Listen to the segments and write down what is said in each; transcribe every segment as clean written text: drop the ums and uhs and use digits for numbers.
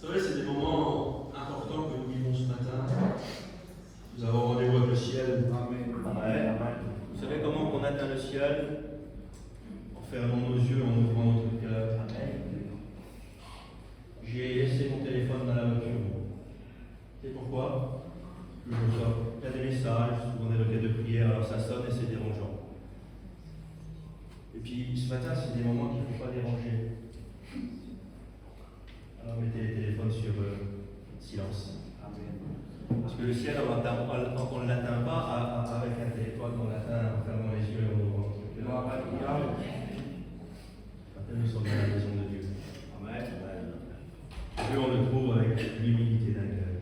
Vous savez, c'est des moments importants que nous vivons ce matin. Nous avons rendez-vous avec le ciel. Amen. Amen. Vous savez comment on atteint le ciel? En fermant nos yeux, en ouvrant notre cœur. J'ai laissé mon téléphone dans la voiture. C'est pourquoi? Je sors. Il y a des messages, souvent des requêtes de prière, alors ça sonne et c'est dérangeant. Et puis ce matin, c'est des moments qu'il ne faut pas déranger. Alors mettez les téléphones sur silence. Parce que le ciel, on ne l'atteint pas avec un téléphone, on l'atteint en fermant les yeux et en ouvrant notre cœur. Nous sommes dans la maison de Dieu. Amen. Dieu, on le trouve avec l'humilité d'un cœur.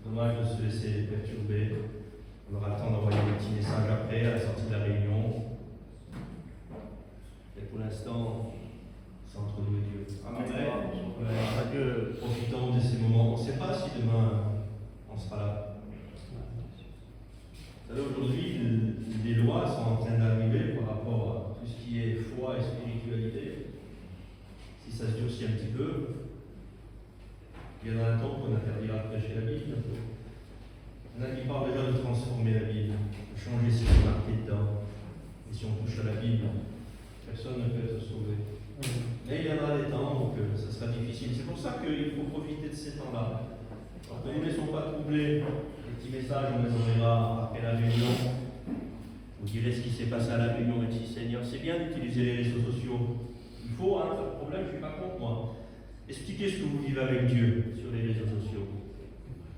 Dommage de se laisser perturber. On aura le temps d'envoyer des petits messages après, à la sortie de la réunion. Et pour l'instant, c'est entre nous et Dieu. Amen. Dieu, profitons de ces moments. On ne sait pas si demain on sera là. Vous savez, aujourd'hui, les lois sont en train d'arriver par rapport à tout ce qui est foi et spiritualité. Si ça se durcit un petit peu, il y en a un temps qu'on interdira de prêcher la Bible. Il y en a qui parlent déjà de transformer la Bible, de changer ce qui est marqué dedans. Et si on touche à la Bible, personne ne peut être sauvé. Mais il y en aura des temps où ça sera difficile. C'est pour ça qu'il faut profiter de ces temps-là. Alors que nous ne laissons pas troubler. Les petits messages, on les enverra après la réunion. Vous direz ce qui s'est passé à la réunion et dit Seigneur, c'est bien d'utiliser les réseaux sociaux. Il faut, pas de problème, je ne suis pas contre moi. Expliquez ce que vous vivez avec Dieu sur les réseaux sociaux.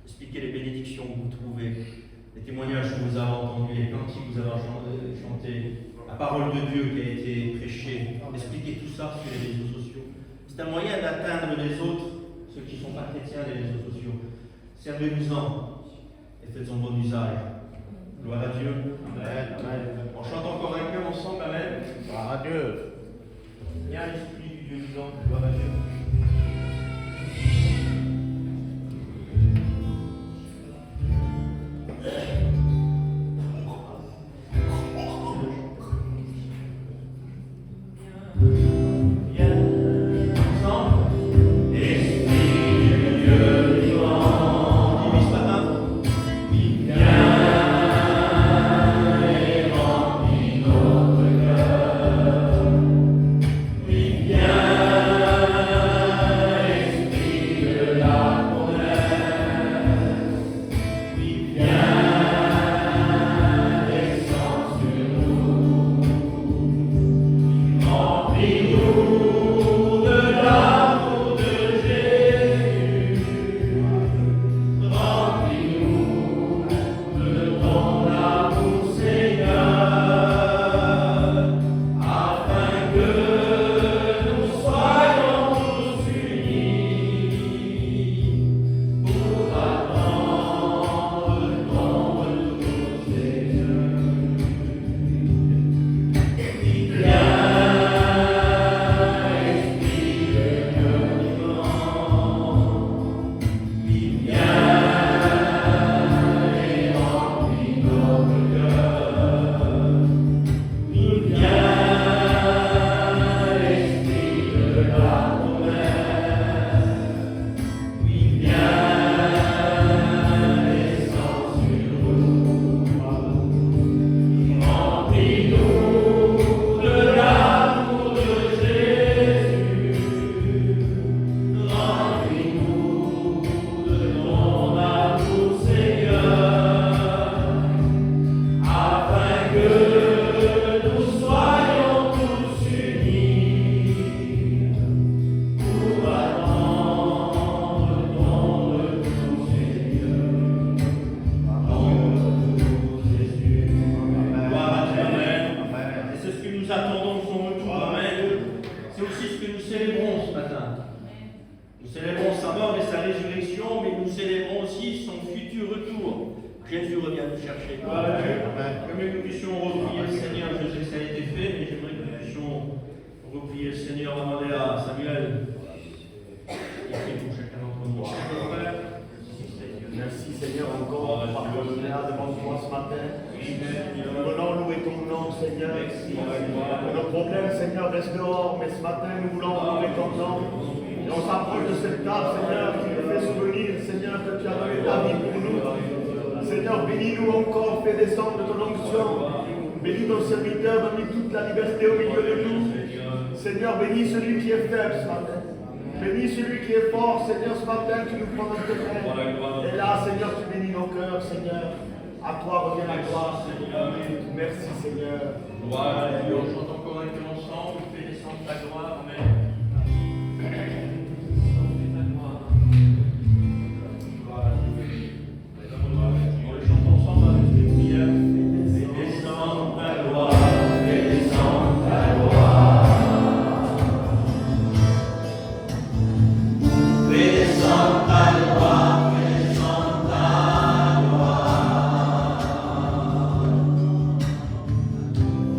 Expliquez les bénédictions que vous trouvez, les témoignages que vous avez entendus, les cantiques que vous avez chantés, la parole de Dieu qui a été prêchée. Expliquez tout ça sur les réseaux sociaux. C'est un moyen d'atteindre les autres, ceux qui ne sont pas chrétiens, les réseaux sociaux. Servez-vous-en et faites-en bon usage. Gloire à Dieu. Amen. On chante encore un cœur ensemble, Amen. Gloire à Dieu. Il y a l'esprit du Dieu vivant, gloire à Dieu. Nos problèmes, Seigneur, reste dehors, mais ce matin, nous voulons louer ton nom. Et on cette table, Seigneur, qui nous fait souvenir, Seigneur, que tu as donné ta vie pour nous. Seigneur, bénis-nous encore, fais descendre de ton onction. Bénis nos serviteurs, donne toute la liberté au milieu de nous. Seigneur, bénis celui qui est faible ce matin. Bénis celui qui est fort, Seigneur, ce matin, tu nous prends dans tes mains. Et là, Seigneur, tu bénis nos cœurs, Seigneur. À toi revient la gloire, Seigneur. Merci, Seigneur. Gloire à Dieu, on chante encore un peu ensemble, fais descendre ta gloire, Amen. Gloire à Dieu. On le chante ensemble avec les prières. Fais descendre ta gloire, fais descendre ta gloire. Fais descendre ta gloire, fais descendre ta gloire.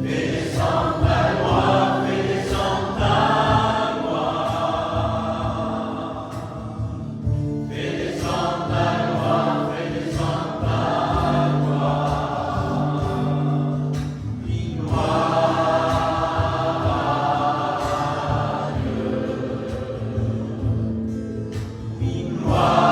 Fais descendre ta gloire, fais descendre ta gloire. Fais descendre ta gloire, fais descendre ta gloire. Vive gloire à Dieu. Vive gloire à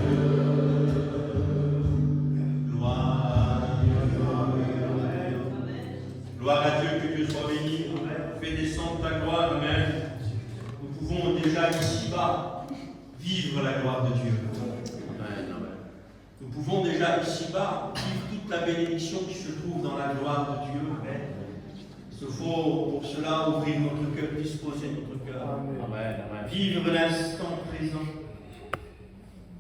Dieu. Gloire. Gloire à Dieu, que Dieu soit béni. Fais descendre ta gloire, Amen. Nous pouvons déjà ici-bas vivre la gloire de Dieu. Nous pouvons déjà ici-bas vivre toute la bénédiction qui se trouve dans la gloire de Dieu. Amen. Il faut pour cela ouvrir notre cœur, disposer notre cœur. Amen. Vivre l'instant présent.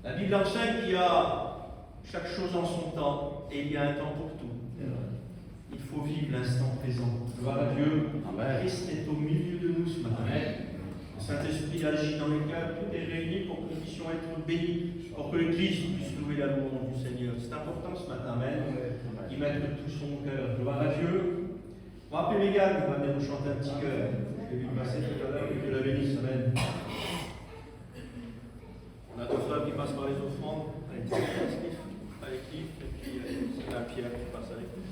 La Bible enseigne qu'il y a chaque chose en son temps et il y a un temps pour tout. Il faut vivre l'instant présent. Gloire à Dieu. Amen. Christ est au milieu de nous ce matin. Le Saint-Esprit agit dans les cœurs, tout est réuni pour que nous puissions être bénis, pour que l'Église puisse louer la louange du Seigneur. C'est important ce matin, Amen. Y mettre tout son cœur. Gloire à Dieu. On va appeler Mégane, on va venir nous chanter un petit cœur. Je vais lui passer tout à l'heure, que Dieu la bénisse, Amen. On a deux frères qui passent par les offrandes, avec Cliff, et puis c'est la Pierre qui passe avec nous.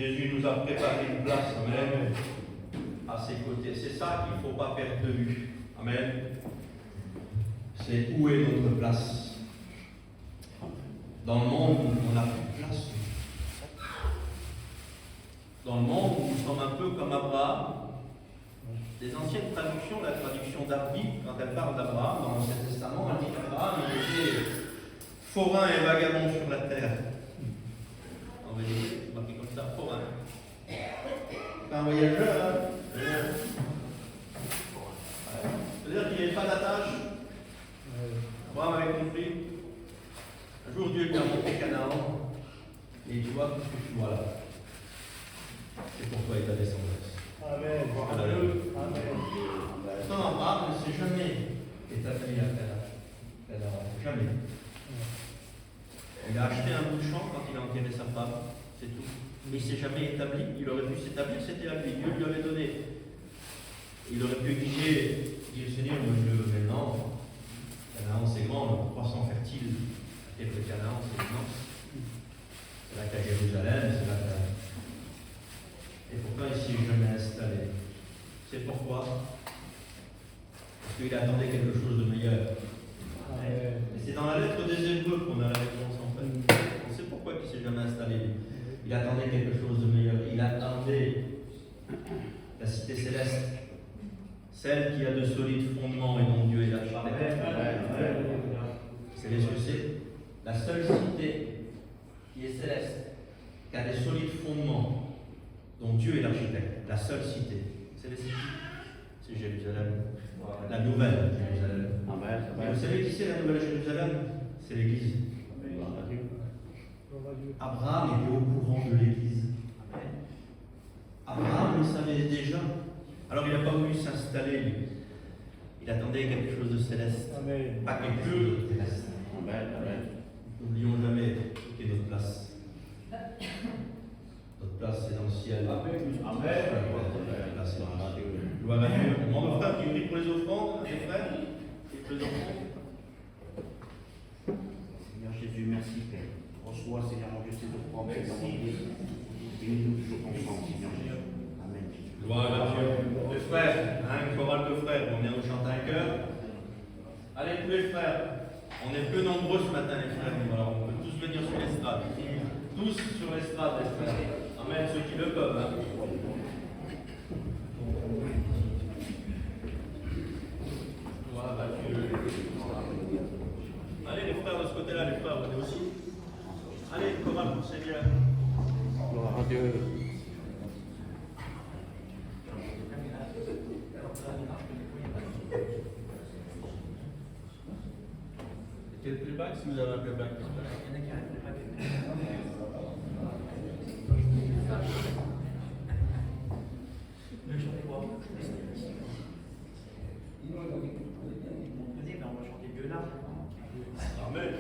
Jésus nous a préparé une place, amen, à ses côtés. C'est ça qu'il ne faut pas perdre de vue. Amen. C'est où est notre place. Dans le monde, on n'a plus de place. Dans le monde, nous sommes un peu comme Abraham. Les anciennes traductions, la traduction d'Arby, quand elle parle d'Abraham dans l'Ancien Testament, elle dit qu'Abraham était forain et vagabond sur la terre. En vérité, c'est marqué comme ça, forain. C'est un voyageur, hein. C'est-à-dire qu'il n'y avait pas d'attache. Abraham avait compris. Un jour, Dieu lui a montré Canaan, et tu vois tout ce que tu vois là. C'est pour toi et ta descendance. Amen. Amen. Non, Abraham ne s'est jamais établi à Canaan. Jamais. Il a acheté un bout de champ quand il a enterré sa femme, c'est tout. Mais il ne s'est jamais établi. Il aurait pu s'établir, c'était à lui. Dieu lui avait donné. Il aurait pu exiger, dire Seigneur, moi je veux maintenant. Canaan c'est grand, le croissant fertile. La terre de Canaan c'est immense. C'est là qu'à Jérusalem, c'est là qu'à. Et pourquoi il ne s'y est jamais installé? C'est pourquoi? Parce qu'il attendait quelque chose de meilleur. Et c'est dans la lettre des Hébreux qu'on a la réponse en fait. On sait pourquoi il ne s'est jamais installé. Il attendait quelque chose de meilleur. Il attendait la cité céleste, celle qui a de solides fondements et dont Dieu est l'architecte. Vous savez ce que c'est? La seule cité qui est céleste, qui a des solides fondements, dont Dieu est l'architecte. La seule cité. C'est Jérusalem. La nouvelle Jérusalem. Et vous savez qui c'est la nouvelle Jérusalem? C'est l'Église. Abraham était au courant de l'Église. Abraham le savait déjà. Alors il n'a pas voulu s'installer. Il attendait quelque chose de céleste. Pas quelque chose de céleste. N'oublions jamais qui est notre place. Notre place, c'est dans le ciel. Amen. Gloire à Dieu. Mon frère qui prie pour les offrandes, les frères, qui prie pour les offrandes. Seigneur Jésus, merci Père. Reçois, Seigneur mon Dieu, ces offrandes, Seigneur mon Dieu. Bénis-nous toujours ensemble, Seigneur Jésus. Amen. Gloire à Dieu. Les frères, une chorale de frères, on vient nous chanter un chœur. Allez, tous les frères. On est peu nombreux ce matin, les frères. Alors, on peut tous venir sur l'estrade. Tous sur l'estrade, les frères. Amen, ceux qui le peuvent. Hein. Gloire à Dieu. Allez, les frères de ce côté-là, les frères, venez aussi. Allez, chorale pour le Seigneur. Gloire à Dieu. Quel playback si vous avez un playback? Amen.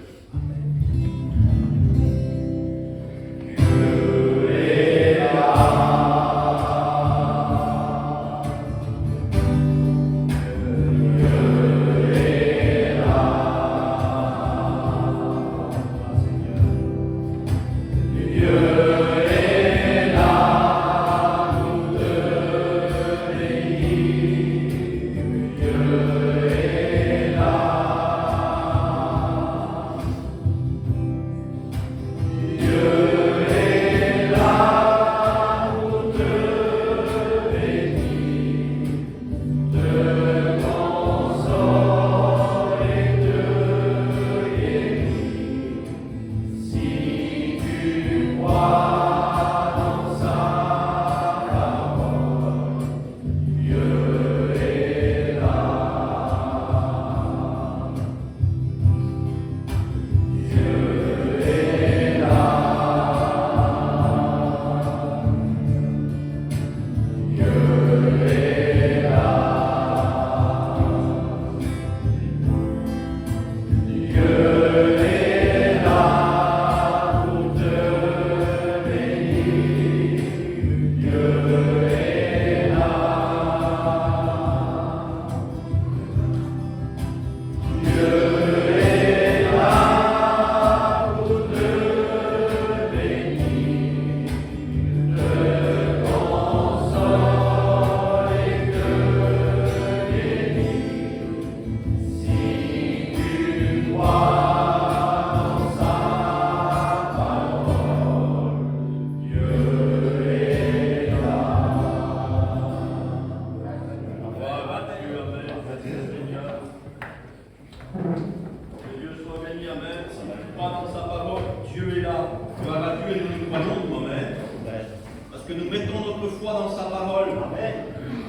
que nous mettons notre foi dans sa parole. Amen.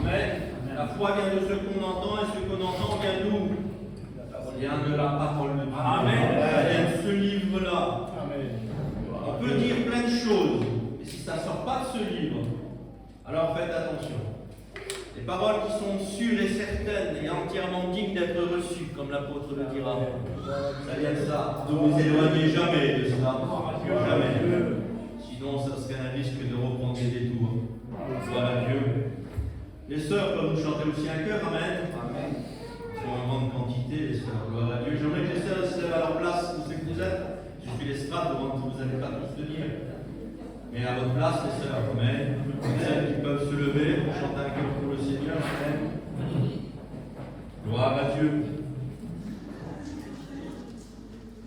Amen. La foi vient de ce qu'on entend et ce qu'on entend vient d'où? Vient de la parole de Dieu. Amen. Vient de ce livre-là. On peut dire plein de choses, mais si ça ne sort pas de ce livre, alors faites attention. Les paroles qui sont sûres et certaines et entièrement dignes d'être reçues, comme l'apôtre le dira, ça vient de ça. Ne vous éloignez jamais de cela. Jamais. Sinon, ça serait un risque de reprendre des détours. Gloire à Dieu. Les sœurs peuvent nous chanter aussi un chœur. Amen. Ils sont en grande quantité, les sœurs. Gloire à Dieu. J'aimerais que les sœurs se lèvent à leur place, tous ceux que vous êtes. Je suis l'estrade, devant que vous n'allez pas tous tenir. Mais à votre place, les sœurs, amen. Celles qui peuvent se lever pour chanter un chœur pour le Seigneur, amen. Gloire à Dieu.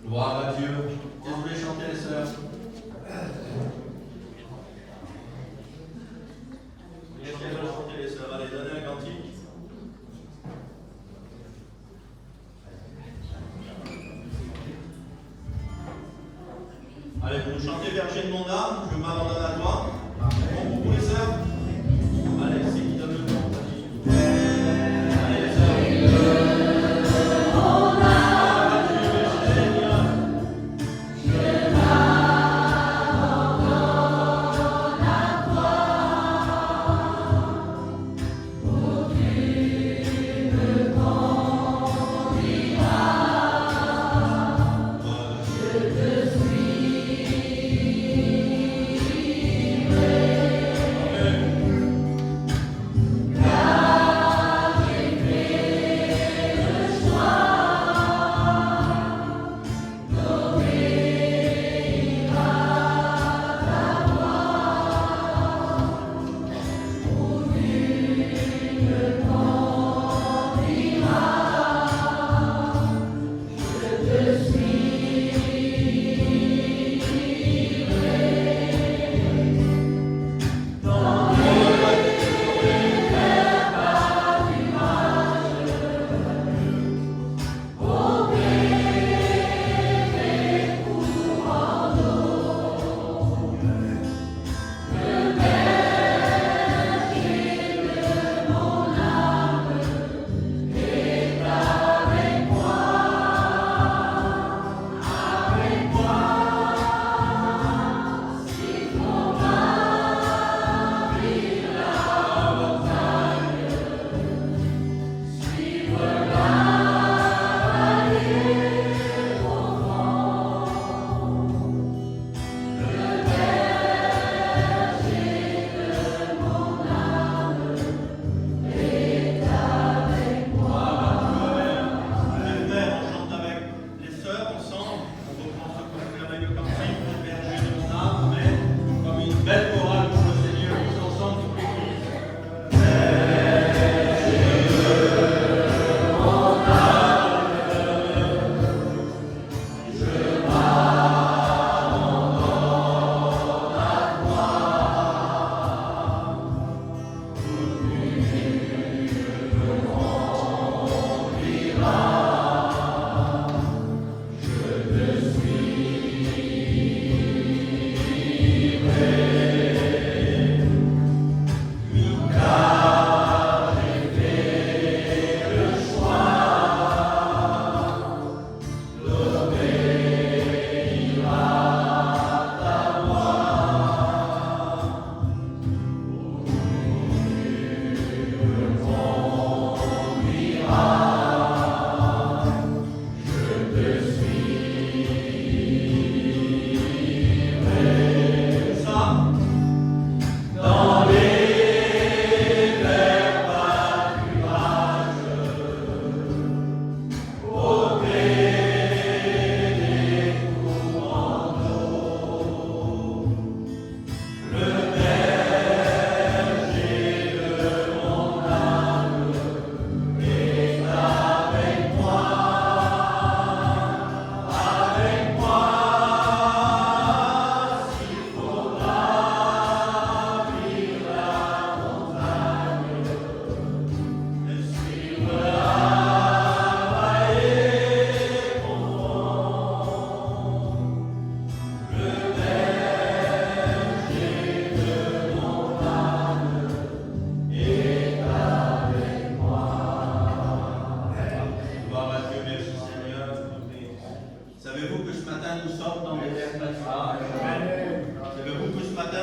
Gloire à Dieu. Est-ce que vous voulez chanter, les sœurs? Est-ce qu'elles veulent chanter, les sœurs? Allez, donnez un cantique. Allez, vous chantez Berger de mon âme, je m'abandonne à toi. Bon, pour les sœurs? Allez, c'est qui donne le temps? Allez, les sœurs. Je te suis.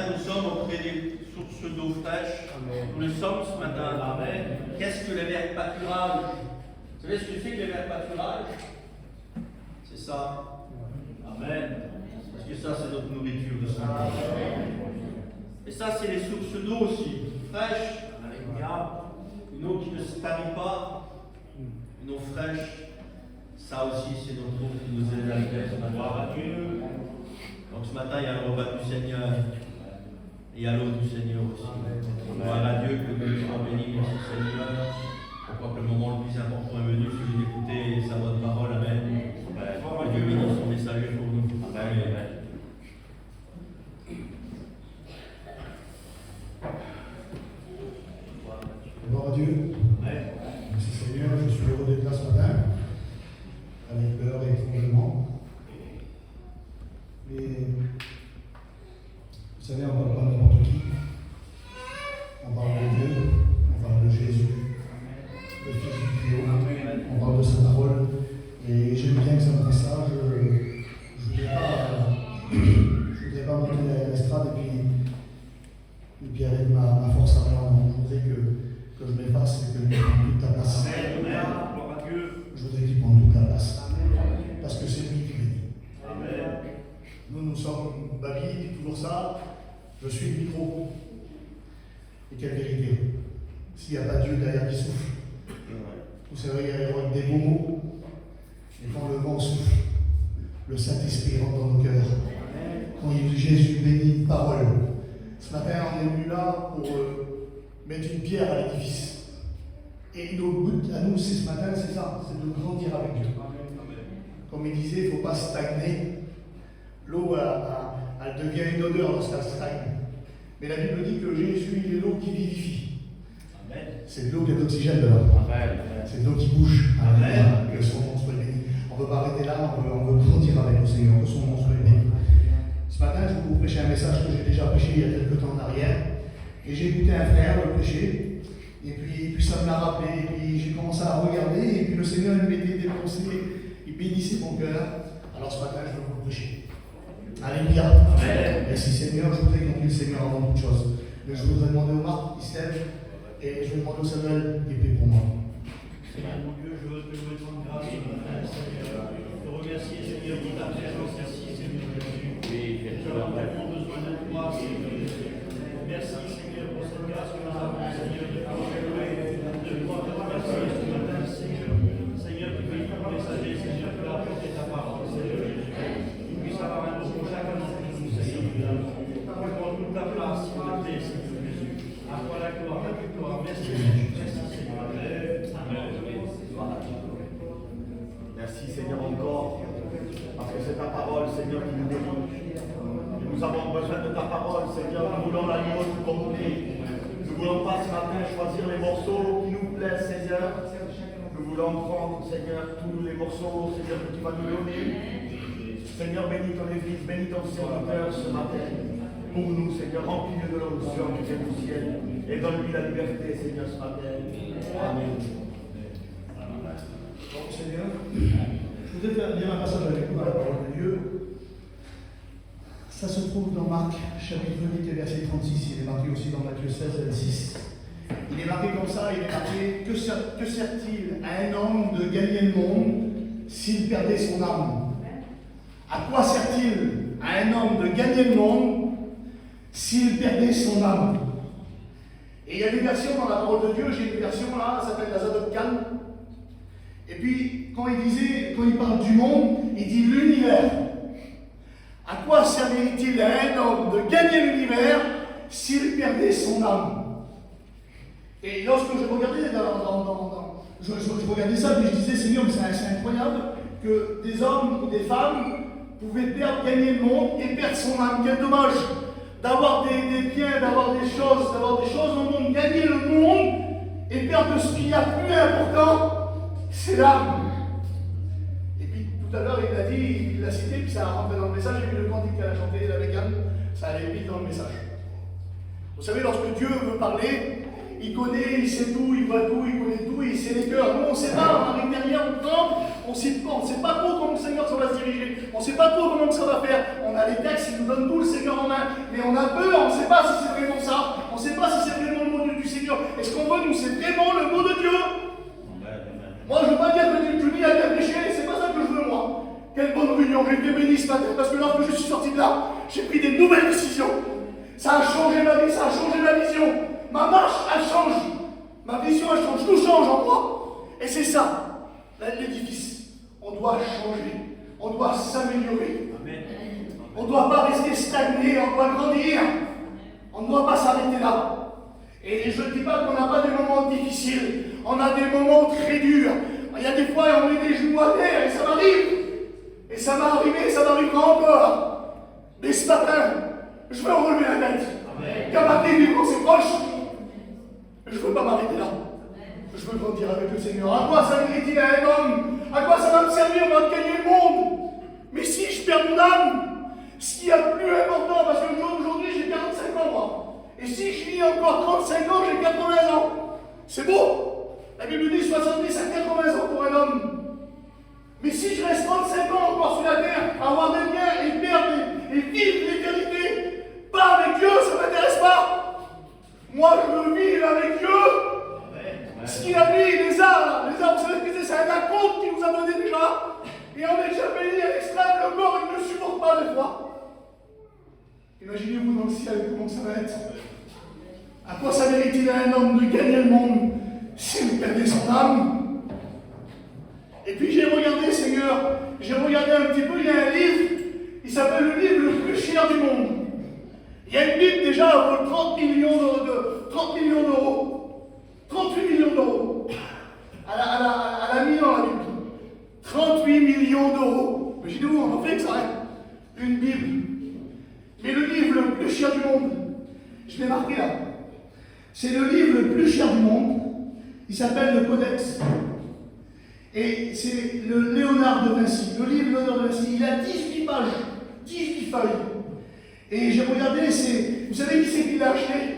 nous sommes auprès des sources d'eau fraîche. Nous le sommes ce matin. Amen. Qu'est-ce que les verts pâturages? Vous savez ce que c'est que les verts pâturages? C'est ça. Amen. Parce que ça, c'est notre nourriture de ce matin. Et ça, c'est les sources d'eau aussi, fraîches. Alléluia. Une eau qui ne se tarit pas. Une eau fraîche. Ça aussi, c'est notre eau qui nous aide à vivre ce matin. Gloire à Dieu. Donc ce matin, il y a le repas du Seigneur. Et il y a l'eau du Seigneur aussi. Gloire à Dieu, que nous soyons bénis, merci Seigneur. Je crois que le moment le plus important est venu, celui d'écouter sa bonne parole. Amen. Que Dieu bénisse son messager pour nous. Amen. Gloire à Dieu. Merci Seigneur, je suis heureux d'être là ce matin, avec peur et tremblement. Mais vous savez, on ne parle pas de n'importe qui. On parle de Dieu, on parle de Jésus, le Fils du Très-Haut, on parle de sa parole. Et j'aime bien que ça me fasse ça. Je ne voudrais pas monter à l'estrade et puis avec ma force à rien. Je voudrais que je m'efface et que je prenne toute ta place. Je voudrais qu'il prenne toute la place. Parce que c'est lui qui bénit. Nous sommes Babi, dit toujours ça. Je suis le micro. Et quelle vérité. S'il n'y a pas Dieu derrière qui souffle, vous savez, il y a des beaux mots. Et quand le vent souffle, le Saint-Esprit rentre dans nos cœurs. Quand Jésus bénit une parole. Ce matin, on est venu là pour mettre une pierre à l'édifice. Et notre but à nous, c'est ce matin, c'est ça, c'est de grandir avec Dieu. Comme il disait, il ne faut pas stagner. L'eau, elle devient une odeur lorsqu'elle stagne. Mais la Bible dit que Jésus, il est l'eau qui vivifie. C'est de l'eau qui a de l'oxygène dedans. C'est de l'eau qui bouge. Amen. Que son nom soit béni. On ne peut pas arrêter là, on veut grandir avec le Seigneur, que son nom soit béni. Ce matin, je vais vous prêcher un message que j'ai déjà prêché il y a quelques temps en arrière. Et j'ai écouté un frère le prêcher. Et puis ça me l'a rappelé. Et puis j'ai commencé à regarder. Et puis le Seigneur, il m'était des pensées. Il bénissait mon cœur. Alors ce matin, je vais vous le prêcher. Alléluia. Amen. Merci Seigneur. Je voudrais qu'on prie le Seigneur avant toute chose. Mais je voudrais demander au Marc qui se lève. Et je vais demander au Samuel qui prie pour moi. Seigneur mon Dieu, je veux te rendre grâce ce matin, Seigneur. Je te remercie, Seigneur, pour ta présence ici, Seigneur Jésus. Nous avons vraiment besoin de toi, Seigneur Jésus. Merci, Seigneur, pour cette grâce que nous avons, Seigneur, de pouvoir te remercier ce matin, Seigneur. Seigneur, tu veux être messager, Seigneur, tu as apporté ta parole, Seigneur Jésus. Tu puisses avoir un mot pour chacun d'entre nous, Seigneur. Tu prends toute ta place, s'il te plaît, Seigneur Jésus. À toi la gloire, à toute gloire. Merci, Jésus. Merci, Seigneur. Amen. Merci Seigneur encore, parce que c'est ta parole, Seigneur, qui nous délivre. Nous avons besoin de ta parole, Seigneur. Nous voulons la lire au complet. Nous ne voulons pas ce matin choisir les morceaux qui nous plaisent, Seigneur. Nous voulons prendre, Seigneur, tous les morceaux, Seigneur, que tu vas nous donner. Seigneur, bénis ton Église, bénis ton serviteur ce matin. Pour nous, Seigneur, remplis-le de l'onction qui vient du ciel et donne-lui la liberté, Seigneur, ce matin. Amen. Donc, Seigneur, je voudrais lire un passage avec vous dans la parole de Dieu. Ça se trouve dans Marc, chapitre 8 et verset 36. Il est marqué aussi dans Matthieu 16, 26. Il est marqué comme ça, il est marqué que sert-il à un homme de gagner le monde s'il perdait son âme? À quoi sert-il à un homme de gagner le monde s'il perdait son âme? Et il y a des versions dans la parole de Dieu, j'ai une version là, ça s'appelle la Zadok Khan. Et puis, quand il parle du monde, il dit l'univers. À quoi servirait-il à un homme de gagner l'univers s'il perdait son âme? Et lorsque je regardais je regardais ça, puis je disais, Seigneur, mais c'est incroyable que des hommes ou des femmes pouvaient gagner le monde et perdre son âme. Quel dommage d'avoir des biens, d'avoir des choses au monde, gagner le monde et perdre ce qu'il y a plus important. C'est l'âme. Et puis tout à l'heure, il l'a dit, il l'a cité, puis ça a rentré dans le message, et puis le cantique qu'elle a chanté, la végane, ça allait vite dans le message. Vous savez, lorsque Dieu veut parler, il connaît, il sait tout, il voit tout, il connaît tout, il sait les cœurs. Nous, on ne sait pas, on arrive derrière, on tremble, on ne sait pas trop comment le Seigneur ça va se diriger, on ne sait pas trop comment ça va faire. On a les textes, il nous donne tout le Seigneur en main, mais on a peur, on ne sait pas si c'est vraiment ça, on ne sait pas si c'est vraiment le mot du Seigneur. Et ce qu'on veut, nous, c'est vraiment le mot de Dieu. Moi, je ne veux pas dire que tu dis à quel péché, c'est pas ça que je veux, moi. Quelle bonne réunion, j'ai été béni ce matin, parce que lorsque je suis sorti de là, j'ai pris des nouvelles décisions. Ça a changé ma vie, ça a changé ma vision. Ma marche, elle change. Ma vision, elle change. Tout change en moi. Et c'est ça, l'édifice. On doit changer. On doit s'améliorer. On ne doit pas rester stagné, on doit grandir. On ne doit pas s'arrêter là. Et je ne dis pas qu'on n'a pas des moments difficiles. On a des moments très durs. Il y a des fois, on met des genoux à terre et ça m'arrive. Et ça m'est arrivé, ça m'arrivera encore. Mais ce matin, je veux relever la tête. Qu'à matin, vivre c'est proche. Je ne veux pas m'arrêter là. Je veux grandir avec le Seigneur. À quoi ça mérite-t-il à un homme? À quoi ça va me servir de gagner le monde? Mais si je perds mon âme, ce qui est plus important, parce qu'aujourd'hui j'ai 45 ans moi. Et si je vis encore 35 ans, j'ai 80 ans. C'est beau. La Bible dit 70 à 80 ans pour un homme. Mais si je reste 35 ans encore sur la terre, avoir des biens et perdre et vivre l'éternité, pas avec Dieu, ça ne m'intéresse pas. Moi, je veux vivre avec Dieu. Ce qu'il a mis, les arbres, vous savez ce que c'est un acompte qu'il nous a donné déjà. Et on est déjà béni à l'extrême, le corps, il ne supporte pas des fois. Imaginez-vous dans le ciel comment ça va être. À quoi ça mérite-t-il à un homme de gagner le monde s'il perdait son âme? Et puis j'ai regardé, Seigneur, j'ai regardé un petit peu, il y a un livre, il s'appelle le livre le plus cher du monde. Il y a une Bible déjà à 30 millions d'euros. 38 millions d'euros. À la million, la Bible. 38 millions d'euros. Imaginez-vous, on en fait que ça, hein? Une Bible. Mais le livre le plus cher du monde, je l'ai marqué là. C'est le livre le plus cher du monde. Il s'appelle le Codex. Et c'est le Léonard de Vinci. Le livre Léonard de Vinci, il a 18 pages, 18 feuilles. Et j'ai regardé, vous savez qui c'est qui l'a acheté?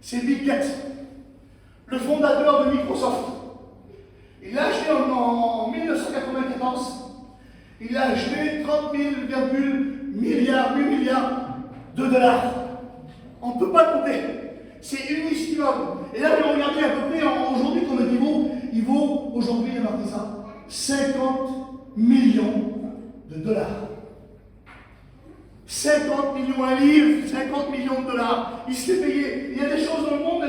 C'est Bill Gates, le fondateur de Microsoft. Il l'a acheté en 1994. Il l'a acheté 30 000 milliards, 8 milliards de dollars. On ne peut pas compter. C'est inestimable. Et là, j'ai regardé à peu près aujourd'hui combien il vaut aujourd'hui, il a marqué ça, 50 millions de dollars. 50 millions un livre, 50 millions de dollars. Il se fait payer. Il y a des choses dans le monde,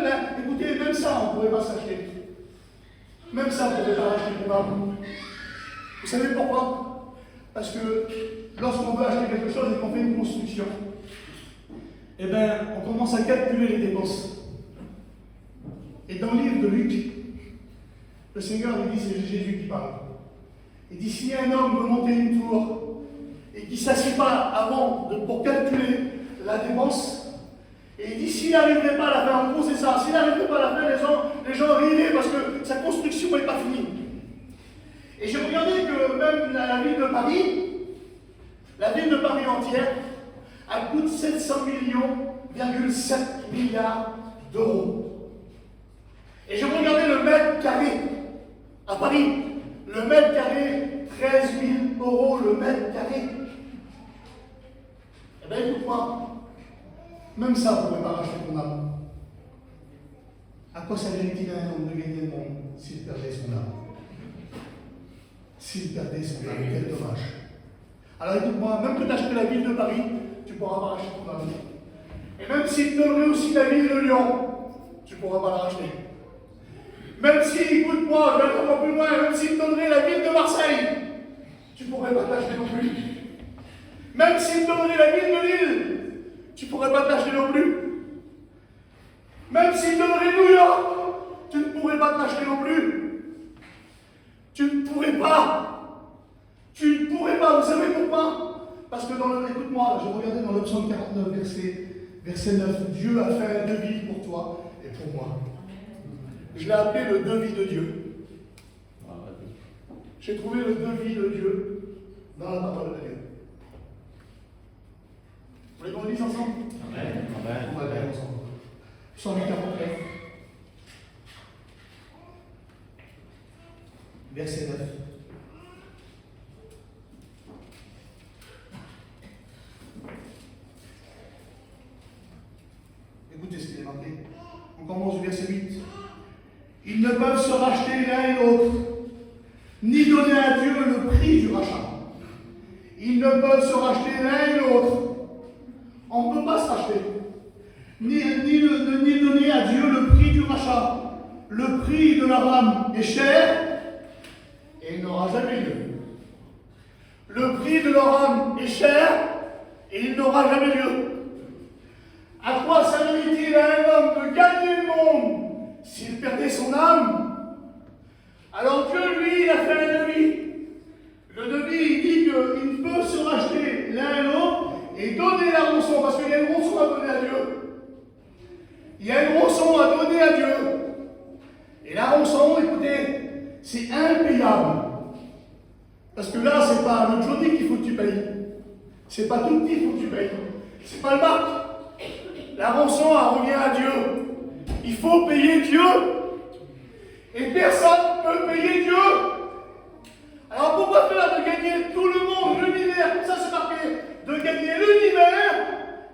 écoutez, même ça, on ne pourrait pas s'acheter. Même ça, on ne pourrait pas acheter pour nous. Vous savez pourquoi? Parce que lorsqu'on veut acheter quelque chose et qu'on fait une construction, eh bien, on commence à calculer les dépenses. Et dans le livre de Luc, le Seigneur lui dit, c'est Jésus qui parle. Il dit, si un homme veut monter une tour et qui ne s'assied pas avant pour calculer la dépense, et il dit, s'il n'arriverait pas à la fin, en gros c'est ça, s'il n'arriverait pas à la fin, les gens riraient parce que sa construction n'est pas finie. Et j'ai regardé que même la ville de Paris entière, elle coûte 700 millions,7 milliards d'euros. Et j'ai regardé le mètre carré à Paris. Le mètre carré, 13 000 euros le mètre carré. Eh bien, écoute-moi, même ça, vous ne pouvez pas racheter ton âme. À quoi ça mérite-t-il à un homme de gagner le monde s'il perdait son âme? S'il perdait son âme, quel dommage. Alors écoute-moi, même que tu achètes la ville de Paris, tu ne pourras pas racheter ton âme. Et même s'il te donnerait aussi la ville de Lyon, tu ne pourras pas la racheter. Même si, écoute-moi, je vais aller encore plus loin, même s'il te donnerait la ville de Marseille, tu ne pourrais pas t'acheter non plus. Même s'il te donnerait la ville de Lille, tu ne pourrais pas t'acheter non plus. Même s'il te donnerait New York, tu ne pourrais pas t'acheter non plus. Tu ne pourrais pas. Tu ne pourrais pas. Vous savez pourquoi? Parce que écoute-moi, j'ai regardé dans le psaume 49, verset 9, Dieu a fait un devis pour toi et pour moi. Je l'ai appelé le devis de Dieu. J'ai trouvé le devis de Dieu dans la parole de Dieu. Vous voulez qu'on le lise ensemble? Amen. On va le lire ensemble. Psaume 49, verset 9. Écoutez ce qu'il est marqué. On commence au verset 8. Ils ne peuvent se racheter l'un et l'autre, ni donner à Dieu le prix du rachat. Ils ne peuvent se racheter l'un et l'autre. On ne peut pas se racheter. Ni donner à Dieu le prix du rachat. Le prix de leur âme est cher et il n'aura jamais lieu. Le prix de leur âme est cher et il n'aura jamais lieu. À quoi servirait-il à un homme de gagner le monde s'il perdait son âme? Alors Dieu, lui, il a fait un devis. Le devis, il dit qu'il peut se racheter l'un et l'autre et donner la rançon, parce qu'il y a une rançon à donner à Dieu. Il y a une rançon à donner à Dieu. Et la rançon, écoutez, c'est impayable. Parce que là, c'est pas le Johnny qu'il faut que tu payes. C'est pas tout petit qu'il faut que tu payes. C'est pas le Marc. La rançon, elle revient à Dieu. Il faut payer Dieu. Et personne ne peut payer Dieu. Alors pourquoi faire de gagner tout le monde, l'univers, comme ça c'est marqué, de gagner l'univers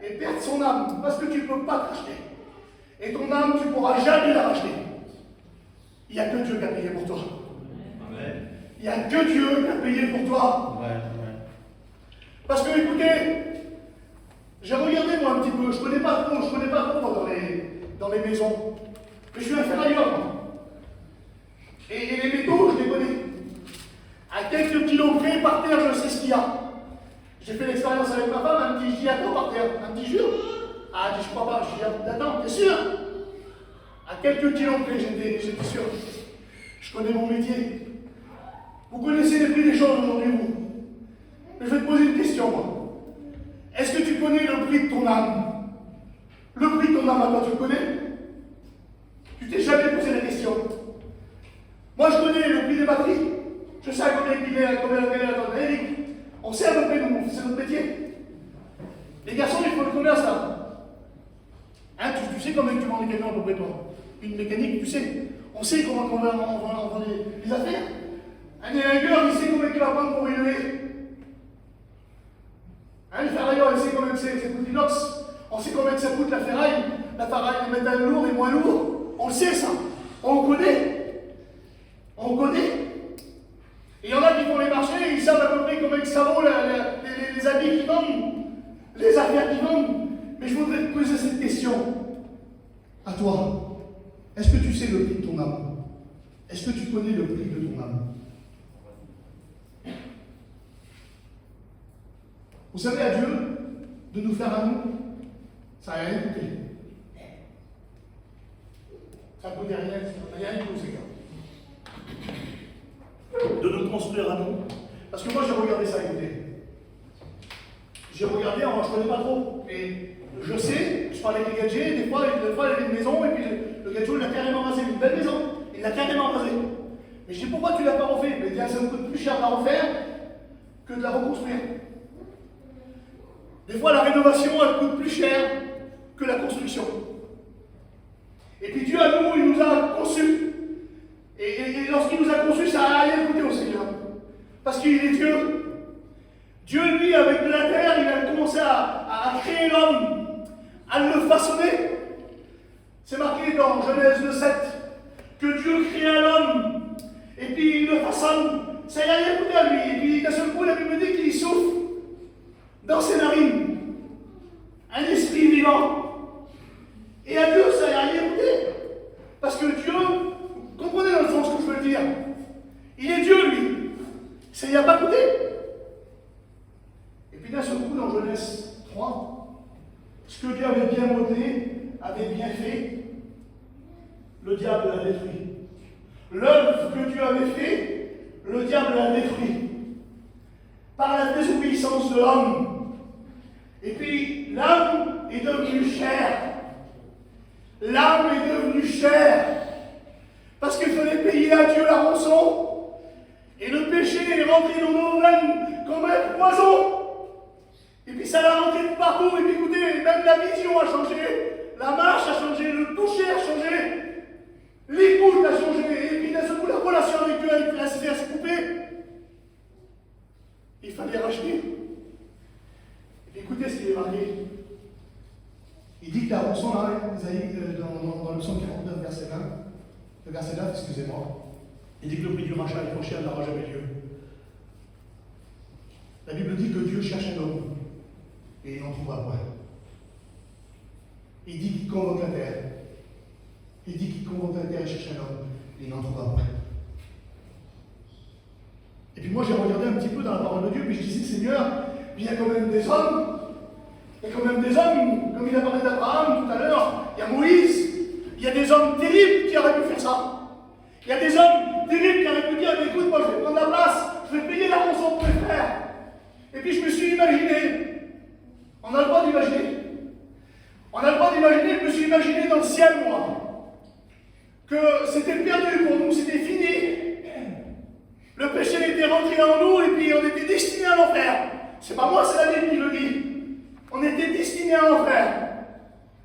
et perdre son âme? Parce que tu ne peux pas te racheter. Et ton âme, tu ne pourras jamais la racheter. Il n'y a que Dieu qui a payé pour toi. Amen. Il n'y a que Dieu qui a payé pour toi. Amen. Parce que, écoutez, j'ai regardé moi un petit peu, je ne connais pas trop moi, dans les maisons. Mais je suis un ferrailleur, moi. Et les métaux, je les connais. À quelques kilos près, par terre, je sais ce qu'il y a. J'ai fait l'expérience avec ma femme, elle me dit, je dis, attends, par terre. Elle me dit, jure. Ah, elle dit, je crois pas. Je dis, attends, t'es sûr? À quelques kilos près, j'étais sûr. Je connais mon métier. Vous connaissez les prix des choses aujourd'hui, vous. Mais je vais te poser une question, moi. Est-ce que tu connais le prix de ton âme? Le prix de ton âme, à toi, tu le connais? Tu t'es jamais posé la question. Moi, je connais le prix des batteries. Je sais combien il est, combien Eric. On sait à peu près, nous, c'est notre métier. Les garçons, ils font le combien, ça? Hein, tu sais combien tu vends les camions à peu près, toi? Une mécanique, tu sais. On sait comment on vend les affaires. Un élingueur, il sait combien il va prendre pour y lever. Un ferrailleur, il sait combien ça coûte l'inox. On sait combien ça coûte la ferraille, le métal lourd et moins lourd. On le sait, ça. On connaît. On connaît. Et il y en a qui font les marchés, ils savent à peu près combien ça vaut les habits qu'ils vendent, les affaires qu'ils vendent. Mais je voudrais te poser cette question. À toi, est-ce que tu sais le prix de ton âme? Est-ce que tu connais le prix de ton âme? Vous savez, à Dieu, de nous faire à nous, ça n'a rien coûté. Ça ne coûtait rien du tout, ces gars. De nous construire à nous. Parce que moi, j'ai regardé ça, écoutez. J'ai regardé, alors je ne connais pas trop, mais je sais, je parlais avec les gadgets, des fois il y avait une maison, et puis le gadget, il l'a carrément rasé, une belle maison, il l'a carrément rasé. Mais je dis, pourquoi tu ne l'as pas refait? Mais ça me coûte plus cher de la refaire que de la reconstruire. Des fois, la rénovation, elle coûte plus cher que la construction. Et puis Dieu, à nous, il nous a conçus. Et lorsqu'il nous a conçus, ça n'a rien coûté au Seigneur. Parce qu'il est Dieu. Dieu, lui, avec de la terre, il a commencé à créer l'homme, à le façonner. C'est marqué dans Genèse 2:7 que Dieu créa l'homme, et puis il le façonne. Ça n'a rien coûté à lui. Et puis d'un seul coup, la Bible dit qu'il souffle dans ses narines un esprit vivant. Et à Dieu, ça n'a rien coûté. Parce que Dieu, comprenez dans le fond ce que je veux dire, il est Dieu, lui. Ça n'y a pas coûté. Et puis d'un seul coup, dans Genèse 3, ce que Dieu avait bien modelé, avait bien fait, le diable l'a détruit. L'œuvre que Dieu avait fait, le diable l'a détruit. Par la désobéissance de l'homme. Et puis, l'âme est devenue chair. L'âme est devenue chair. Parce qu'il fallait payer à Dieu la rançon. Et le péché est rentré dans nos veines comme un poison. Et puis ça l'a rentré de partout. Et puis écoutez, même la vision a changé. La marche a changé. Le toucher a changé. L'écoute a changé. Et puis d'un seul coup, la relation avec Dieu a version là, dans le psaume 49, verset 20, le verset 9, excusez-moi. Il dit que le prix du rachat est trop cher, n'aura jamais lieu. La Bible dit que Dieu cherche un homme et il n'en trouvera point. Il dit qu'il convoque la terre. Il dit qu'il convoque la terre et cherche un homme et il n'en trouvera point. Et puis moi j'ai regardé un petit peu dans la parole de Dieu, puis je disais, Seigneur, il y a quand même des hommes, comme il a parlé d'Abraham tout à l'heure, il y a Moïse, il y a des hommes terribles qui auraient pu faire ça. Il y a des hommes terribles qui auraient pu dire, mais écoute, moi je vais prendre la place, je vais payer la rançon pour mes frères. Et puis je me suis imaginé, on a le droit d'imaginer, je me suis imaginé dans le ciel, moi, que c'était perdu pour nous, c'était fini. Le péché était rentré en nous et puis on était destinés à l'enfer. C'est pas moi, c'est la Bible qui le dit. On était destinés à l'enfer.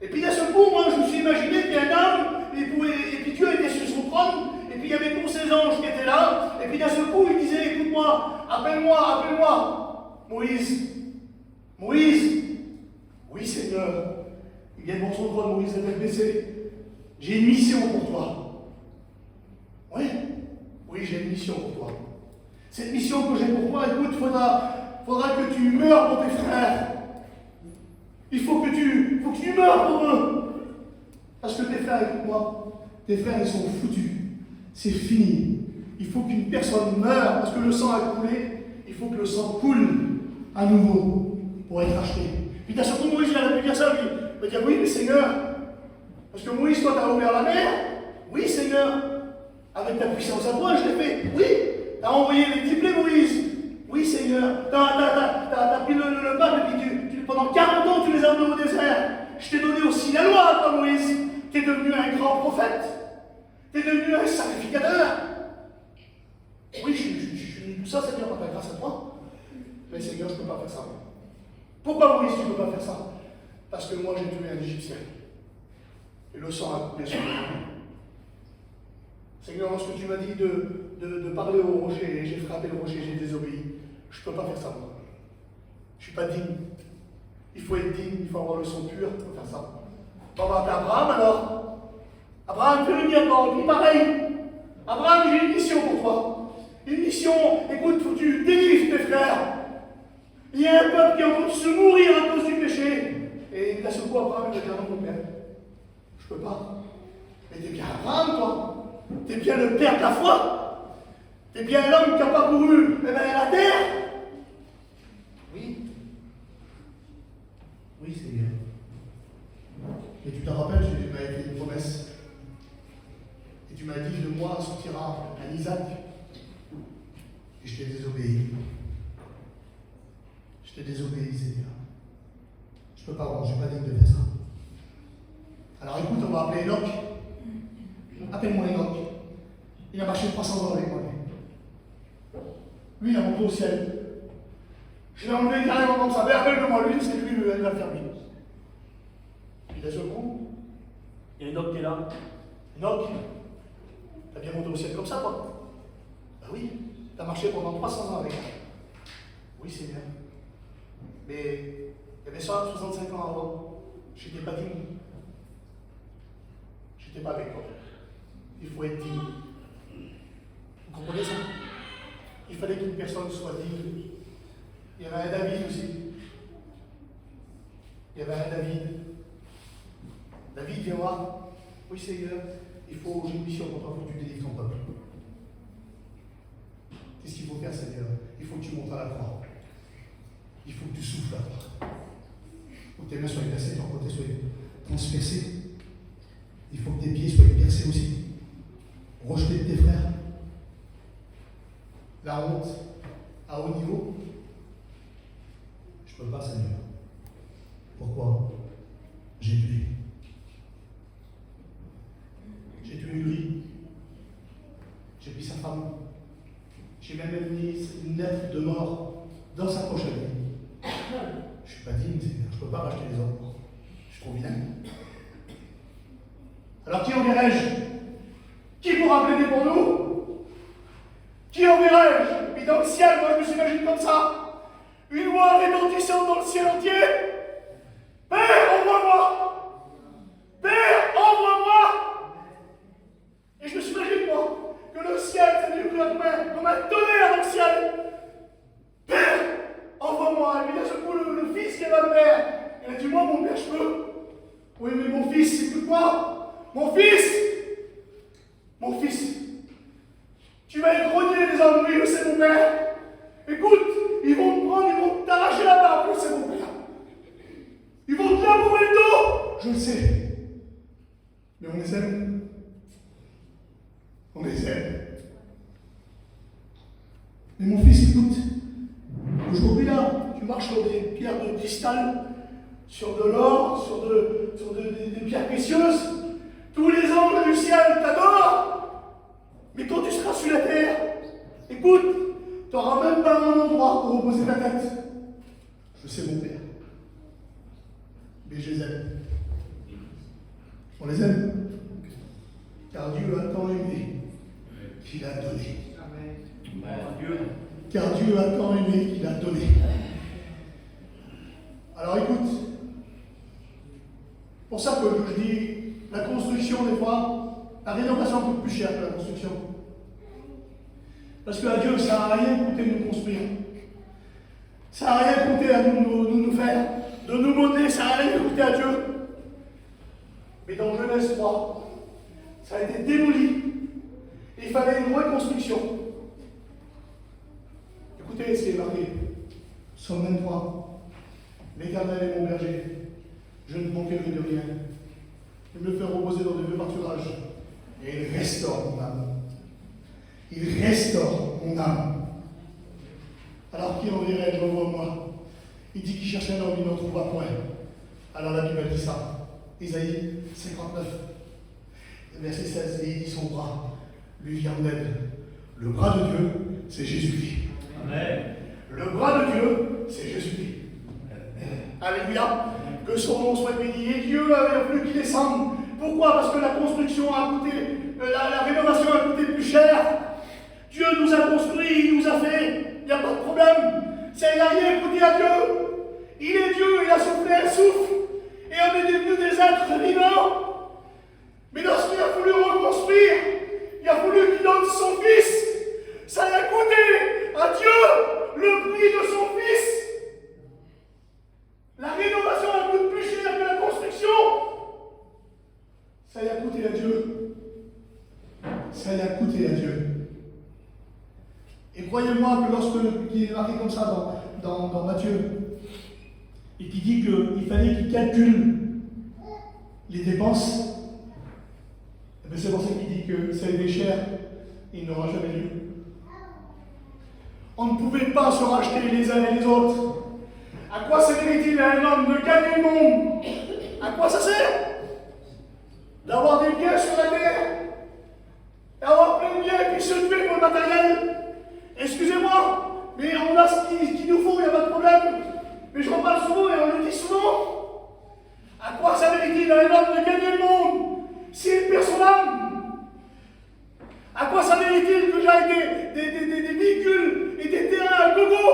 Et puis d'un seul coup, moi, je me suis imaginé qu'il y a un homme, et puis Dieu était sur son trône, et puis il y avait tous ces anges qui étaient là, et puis d'un seul coup, il disait, écoute-moi, appelle-moi, Moïse. Oui, Seigneur. Il vient devant son trône, Moïse, la tête baissée. J'ai une mission pour toi. Oui, j'ai une mission pour toi. Cette mission que j'ai pour toi, écoute, faudra que tu meurs pour tes frères. Il faut que tu meurs pour eux. Parce que tes frères, écoute-moi, tes frères, ils sont foutus. C'est fini. Il faut qu'une personne meure, parce que le sang a coulé. Il faut que le sang coule à nouveau pour être acheté. Puis d'un seul coup, Moïse, il a pu dire ça, lui. Il va dire, oui, mais Seigneur, parce que Moïse, toi, tu as ouvert la mer. Oui, Seigneur. Avec ta puissance à toi, je l'ai fait. Oui, tu as envoyé les 10 plaies, Moïse. Oui, Seigneur. Tu as pris le peuple et puis pendant 40 ans, tu les as amenés au désert. Je t'ai donné aussi la loi, toi, Moïse. Tu es devenu un grand prophète. Tu es devenu un sacrificateur. Oui, je suis tout ça, Seigneur, par ta grâce à toi. Mais Seigneur, je ne peux pas faire ça. Pourquoi, Moïse, tu ne peux pas faire ça? Parce que moi, j'ai tué un Égyptien. Et le sang a coulé sur moi. Seigneur, lorsque tu m'as dit de parler au rocher, j'ai frappé le rocher, j'ai désobéi. Je ne peux pas faire ça, moi. Je ne suis pas digne. Il faut être digne, il faut avoir le sang pur pour faire ça. On va appeler Abraham alors. Abraham, fais le miracle, puis pareil. Abraham, j'ai une mission pour toi. Une mission, écoute, faut que tu délivres tes frères. Il y a un peuple qui est en train de se mourir à cause du péché. Et d'un seul coup, Abraham, il va dire non, mon père. Je ne peux pas. Mais t'es bien Abraham, toi. T'es bien le père de la foi. T'es bien l'homme qui n'a pas couru la terre. Oui. Oui, Seigneur. Et tu te rappelles, tu m'avais fait une promesse. Et tu m'as dit, de moi sortira un Isaac. Et je t'ai désobéi. Je t'ai désobéi, Seigneur. Je peux pas, je ne suis pas digne de faire ça. Alors écoute, on va appeler Enoch. Appelle-moi Enoch. Il a marché 300 ans avec moi. Lui, il a monté au ciel. Je l'ai enlevé carrément comme ça. Mais appelle-moi lui, c'est lui, il va le faire vivre. Puis d'un seul coup, il y a Enoch qui est là. Enoch, t'as bien monté au ciel comme ça, toi? Ben oui, t'as marché pendant 300 ans avec moi. Oui, Seigneur. Mais il y avait 65 ans avant. Je n'étais pas digne. Je n'étais pas avec toi. Il faut être digne. Vous comprenez ça? Il fallait qu'une personne soit digne. Il y avait un David aussi. Il y avait un David. David, viens voir. Oui, Seigneur, j'ai une mission pour toi, il faut que tu délivres ton peuple. Qu'est-ce qu'il faut faire, Seigneur? Il faut que tu montes à la croix. Il faut que tu souffles à toi. Il faut que tes mains soient percées, ton côté soit transpercé. Il faut que tes pieds soient percés aussi. Rejeter de tes frères. La honte à haut niveau. Je ne peux pas, Seigneur. Pourquoi? J'ai tué. J'ai tué lui. J'ai pris sa femme. J'ai même mis une lettre de mort dans sa poche à lui. Je ne suis pas digne, Seigneur. Je ne peux pas racheter les hommes. Je suis trop vilain. Alors qui enverrai-je? Qui pourra plaider pour nous? Qui enverrai-je? Puis dans le ciel, moi je me s'imagine comme ça. Une voix retentissante dans le ciel entier. Père, envoie-moi! fils, écoute-moi. Mon fils. Mon fils. Tu vas être grogné les ennuis, c'est mon père. Écoute, ils vont te prendre, ils vont t'arracher la barbe, c'est mon père. Ils vont te labourer le dos. Je le sais. Mais on les aime. On les aime. Mais mon fils, écoute. Aujourd'hui, là, tu marches sur des pierres de cristal, sur de l'or, sur des pierres précieuses. Tous les anges du ciel t'adorent. Mais quand tu seras sur la terre, écoute, tu n'auras même pas un endroit pour reposer ta tête. Je sais, mon père. Mais je les aime. On les aime. Car Dieu a tant aimé qu'il a donné. Car Dieu a tant aimé qu'il a donné. Alors écoute, pour ça que je dis, la construction des fois, la rénovation coûte plus cher que la construction. Parce qu'à Dieu, ça n'a rien coûté de nous construire. Ça n'a rien coûté à nous faire, de nous monter, ça n'a rien coûté à Dieu. Mais dans Genèse 3, ça a été démoli. Il fallait une reconstruction. Écoutez ce qui est marqué. Psaume 23. L'Éternel est mon berger. Je ne manquerai de rien. Il me fait reposer dans de vieux pâturages. Et il restaure mon âme. Il restaure mon âme. Alors qui enverrait, je revois moi. Il dit qu'il cherche un homme, il n'en trouvera point. Alors la Bible dit ça. Isaïe 59. Verset 16. Et il dit son bras lui vient d'aide. Le bras de Dieu, c'est Jésus-Christ. Amen. Le bras de Dieu, c'est Jésus-Christ. Alléluia. Que son nom soit béni. Et Dieu avait voulu qu'il descende. Pourquoi? Parce que la construction a coûté, la rénovation a coûté plus cher. Dieu nous a construit, il nous a fait. Il n'y a pas de problème. Ça, il n'a rien coûté à Dieu. Il est Dieu, il a soufflé un souffle. Et on est devenus des êtres vivants. Mais lorsqu'il a voulu reconstruire, il a voulu qu'il donne son fils. Ça a coûté à Dieu le prix de son fils. La rénovation elle coûte plus cher que la construction. Ça y a coûté à Dieu. Ça y a coûté à Dieu. Et croyez-moi que lorsque il est marqué comme ça dans Matthieu, et qui dit qu'il fallait qu'il calcule les dépenses, c'est pour ça qu'il dit que ça a été cher et il n'aura jamais lieu. On ne pouvait pas se racheter les uns et les autres. À quoi servirait-il à un homme de gagner le monde? À quoi ça sert? D'avoir des biens sur la terre, d'avoir plein de biens et puis se tuer pour le matériel. Excusez-moi, mais on a ce qu'il nous faut, il n'y a pas de problème. Mais je reparle souvent et on le dit souvent. À quoi servirait-il à un homme de gagner le monde s'il perd son âme? À quoi servirait-il que j'aille des véhicules et des terrains à gogo?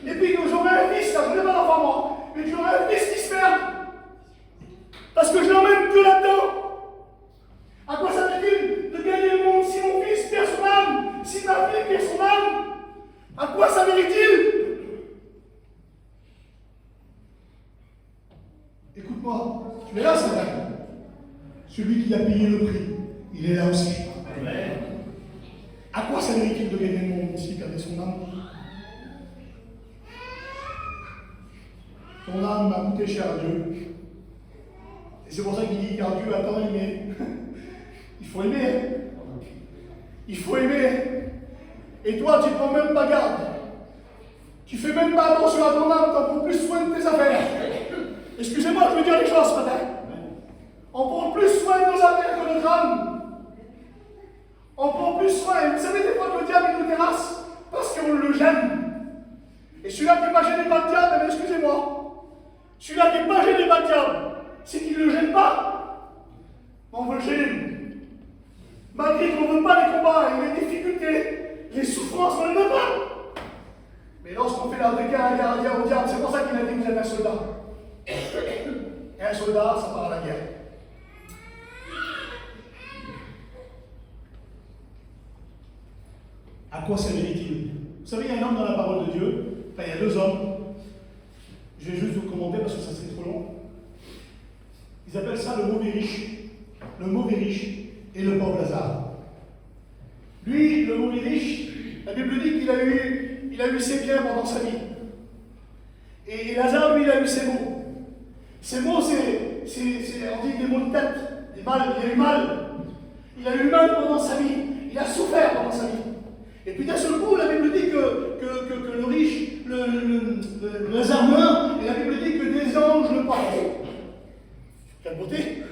Et puis que j'aurai un fils, là, je n'ai pas d'enfant moi, mais j'aurai un fils qui se perd. Parce que je l'emmène que là-dedans. À quoi ça veut-il de gagner le monde si mon fils perd son âme, si ma fille perd son âme? À quoi ça mérite-t-il? Écoute-moi, tu es là, Satan. Celui qui a payé le prix, il est là aussi. Amen. À quoi ça mérite-t-il de gagner le monde s'il perdait son âme? Ton âme m'a coûté cher à Dieu. Et c'est pour ça qu'il dit, car Dieu a tant aimé. Il faut aimer. Hein? Il faut aimer. Et toi, tu ne prends même pas garde. Tu fais même pas attention à ton âme, tu en prends plus soin de tes affaires. Excusez-moi, je veux dire les choses ce matin. On prend plus soin de nos affaires que de notre âme. On prend plus soin. Vous savez, des fois, que le diable il nous terrasse parce qu'on le gêne. Et celui-là qui n'est pas gêné par le diable, eh bien, excusez-moi. Celui-là qui n'est pas gêné par le diable, c'est qu'il ne le gêne pas. On veut le gêner. Malgré qu'on ne veut pas les combats et les difficultés, les souffrances, on ne les veut pas. Mais lorsqu'on fait la guerre au diable, c'est pour ça qu'il a dit que vous êtes un soldat. Et un soldat, ça part à la guerre. À quoi servirait-il? Vous savez, il y a un homme dans la parole de Dieu, enfin il y a deux hommes. Je vais juste vous commenter parce que ça serait trop long. Ils appellent ça le mauvais riche. Le mauvais riche et le pauvre Lazare. Lui, le mauvais riche, la Bible dit qu'il a eu ses biens pendant sa vie. Et Lazare, lui, il a eu ses maux. Ces mots, c'est on dit des maux de tête, des mal, il a eu mal. Il a eu mal pendant sa vie. Il a souffert pendant sa vie. Et puis d'un seul coup, la Bible dit que le riche, le Lazare meurt, et la Bible dit que des anges le portent. Quelle beauté!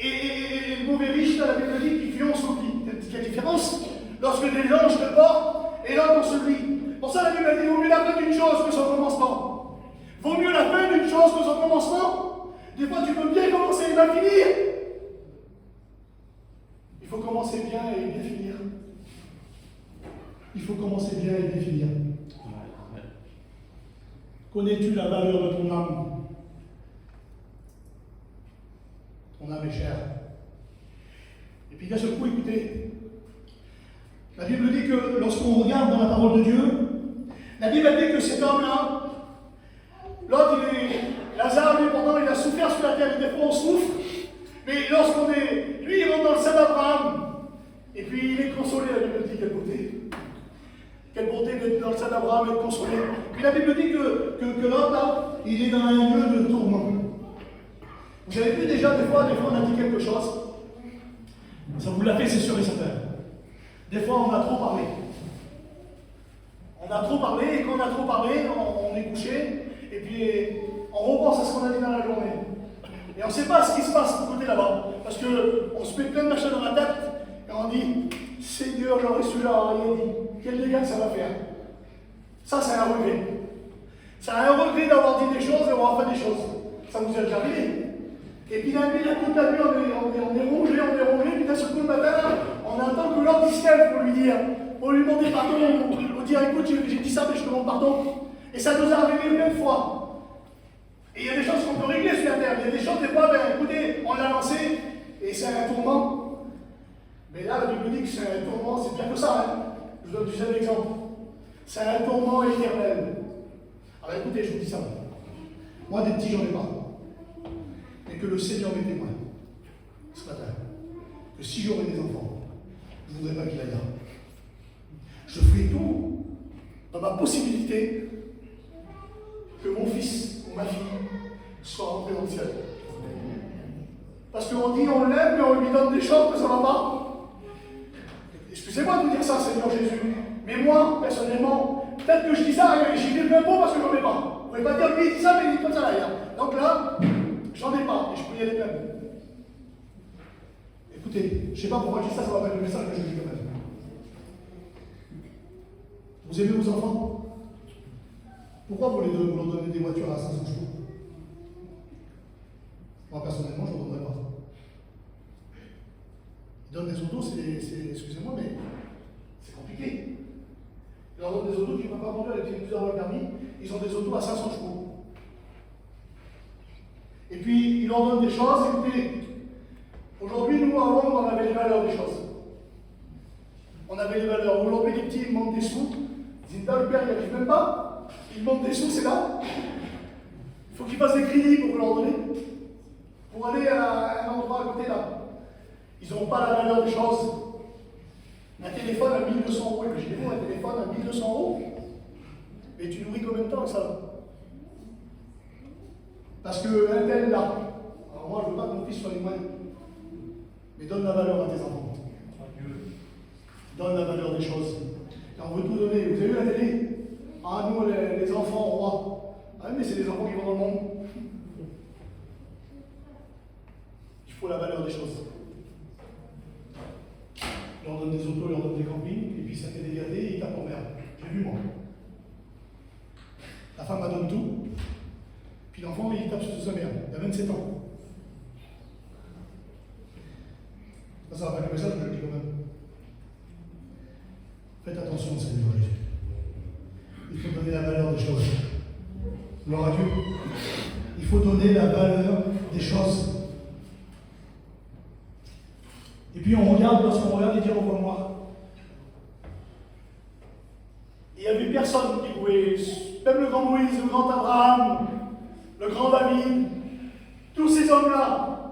Et le mauvais riche, là, la Bible dit qu'il fuit en soupli. Quelle différence? Lorsque des anges le portent, et l'homme en celui. Pour ça, la Bible dit, vaut mieux la fin d'une chose que son commencement. Vaut mieux la fin d'une chose que son commencement. Des fois, tu peux bien commencer et bien finir. Il faut commencer bien et bien finir. Il faut commencer bien et bien finir. Connais-tu la valeur de ton âme? Ton âme est chère. Et puis d'un seul coup, écoutez, la Bible dit que lorsqu'on regarde dans la parole de Dieu, la Bible dit que cet homme-là, l'autre, Lazare, lui, pendant, il a souffert sur la terre, des fois on souffre, mais lorsqu'on est, lui, il rentre dans le sein d'Abraham, et puis il est consolé, la Bible dit, quelle beauté. Quelle bonté d'être dans le sein d'Abraham et de consoler. Puis la Bible dit que l'homme, là, il est dans un lieu de tourment. Vous avez vu déjà, des fois on a dit quelque chose. Ça vous l'a fait, c'est sûr et certain. Des fois, on a trop parlé. On a trop parlé, et quand on a trop parlé, on est couché, et puis on repense à ce qu'on a dit dans la journée. Et on ne sait pas ce qui se passe de côté là-bas. Parce qu'on se met plein de machins dans la tête, et on dit, Seigneur, j'aurais su là, il a dit, quel dégât ça va faire? Ça, c'est un regret. C'est un regret d'avoir dit des choses et d'avoir fait des choses. Ça vous est déjà arrivé. Et puis la nuit, toute la nuit, on est rongé, puis d'un seul coup le matin, on attend que l'autre se lève pour lui dire, pour lui demander pardon, pour dire écoute, j'ai dit ça, mais je te demande pardon. Et ça nous est arrivé plein de fois. Et il y a des choses qu'on peut régler sur la terre. Il y a des choses, des fois, ben écoutez, on l'a lancé, et c'est un tourment. Mais là, la Bible dit que c'est un tourment, c'est bien que ça. Hein. Je vous donne juste un exemple. C'est un tourment éternel. Alors écoutez, je vous dis ça. Moi, des petits, j'en ai pas. Mais que le Seigneur m'est témoin ce matin. Que si j'aurais des enfants, je ne voudrais pas qu'il aille là. Je ferai tout dans ma possibilité que mon fils ou ma fille soit rentré dans le ciel. Parce qu'on dit on l'aime, mais on lui donne des choses que ça ne va pas. Excusez-moi de vous dire ça, Seigneur Jésus. Mais moi, personnellement, peut-être que je dis ça et j'y dis le même mot parce que j'en ai pas. Vous ne pouvez pas dire lui il dit ça, mais il dit pas ça là. Donc là, j'en ai pas et je peux y aller même. Écoutez, je ne sais pas pourquoi je dis ça, ça va pas être le message que je dis quand même. Vous aimez vos enfants? Pourquoi vous leur donnez des voitures à 500 chevaux? Moi personnellement, je ne leur donnerais pas. Ils donnent des autos, excusez-moi, mais c'est compliqué. Ils leur donnent des autos qui ne peuvent pas conduire avec plusieurs heures permis. Ils ont des autos à 500 chevaux. Et puis, ils leur donnent des choses, écoutez, aujourd'hui, nous, avant, on avait les valeurs des choses. On avait les valeurs. Aujourd'hui, les petits, ils demandent des sous. Ils disent, le père, il n'y arrive même pas. Ils demandent des sous, c'est là. Il faut qu'ils fassent des crédits pour leur donner. Pour aller à un endroit à côté là. Ils n'ont pas la valeur des choses. Un téléphone à 1200 €. Imaginez-vous un téléphone à 1200 €. Mais tu nourris combien de temps avec ça? Parce qu'un tel là. Alors moi, je ne veux pas que mon fils soit les moyens. Mais donne la valeur à tes enfants. Donne la valeur des choses. Et on veut tout donner. Vous avez vu la télé? Ah, nous, les enfants rois. Ah oui, mais c'est les enfants qui vont dans le monde. Il faut la valeur des choses. Ils leur donnent des autos, ils leur donnent des campings, et puis ça fait des gâtés et ils tapent en merde. J'ai vu moi. La femme elle donne tout, puis l'enfant il tape sur sa mère. Il a 27 ans. Ça va pas être le message, je le dis quand même. Faites attention, Seigneur Jésus. Il faut donner la valeur des choses. Gloire à Dieu. Il faut donner la valeur des choses. Et puis on regarde, lorsqu'on regarde, il dit revois-moi. Il n'y avait personne qui pouvait, même le grand Moïse, le grand Abraham, le grand David, tous Tous ces hommes-là,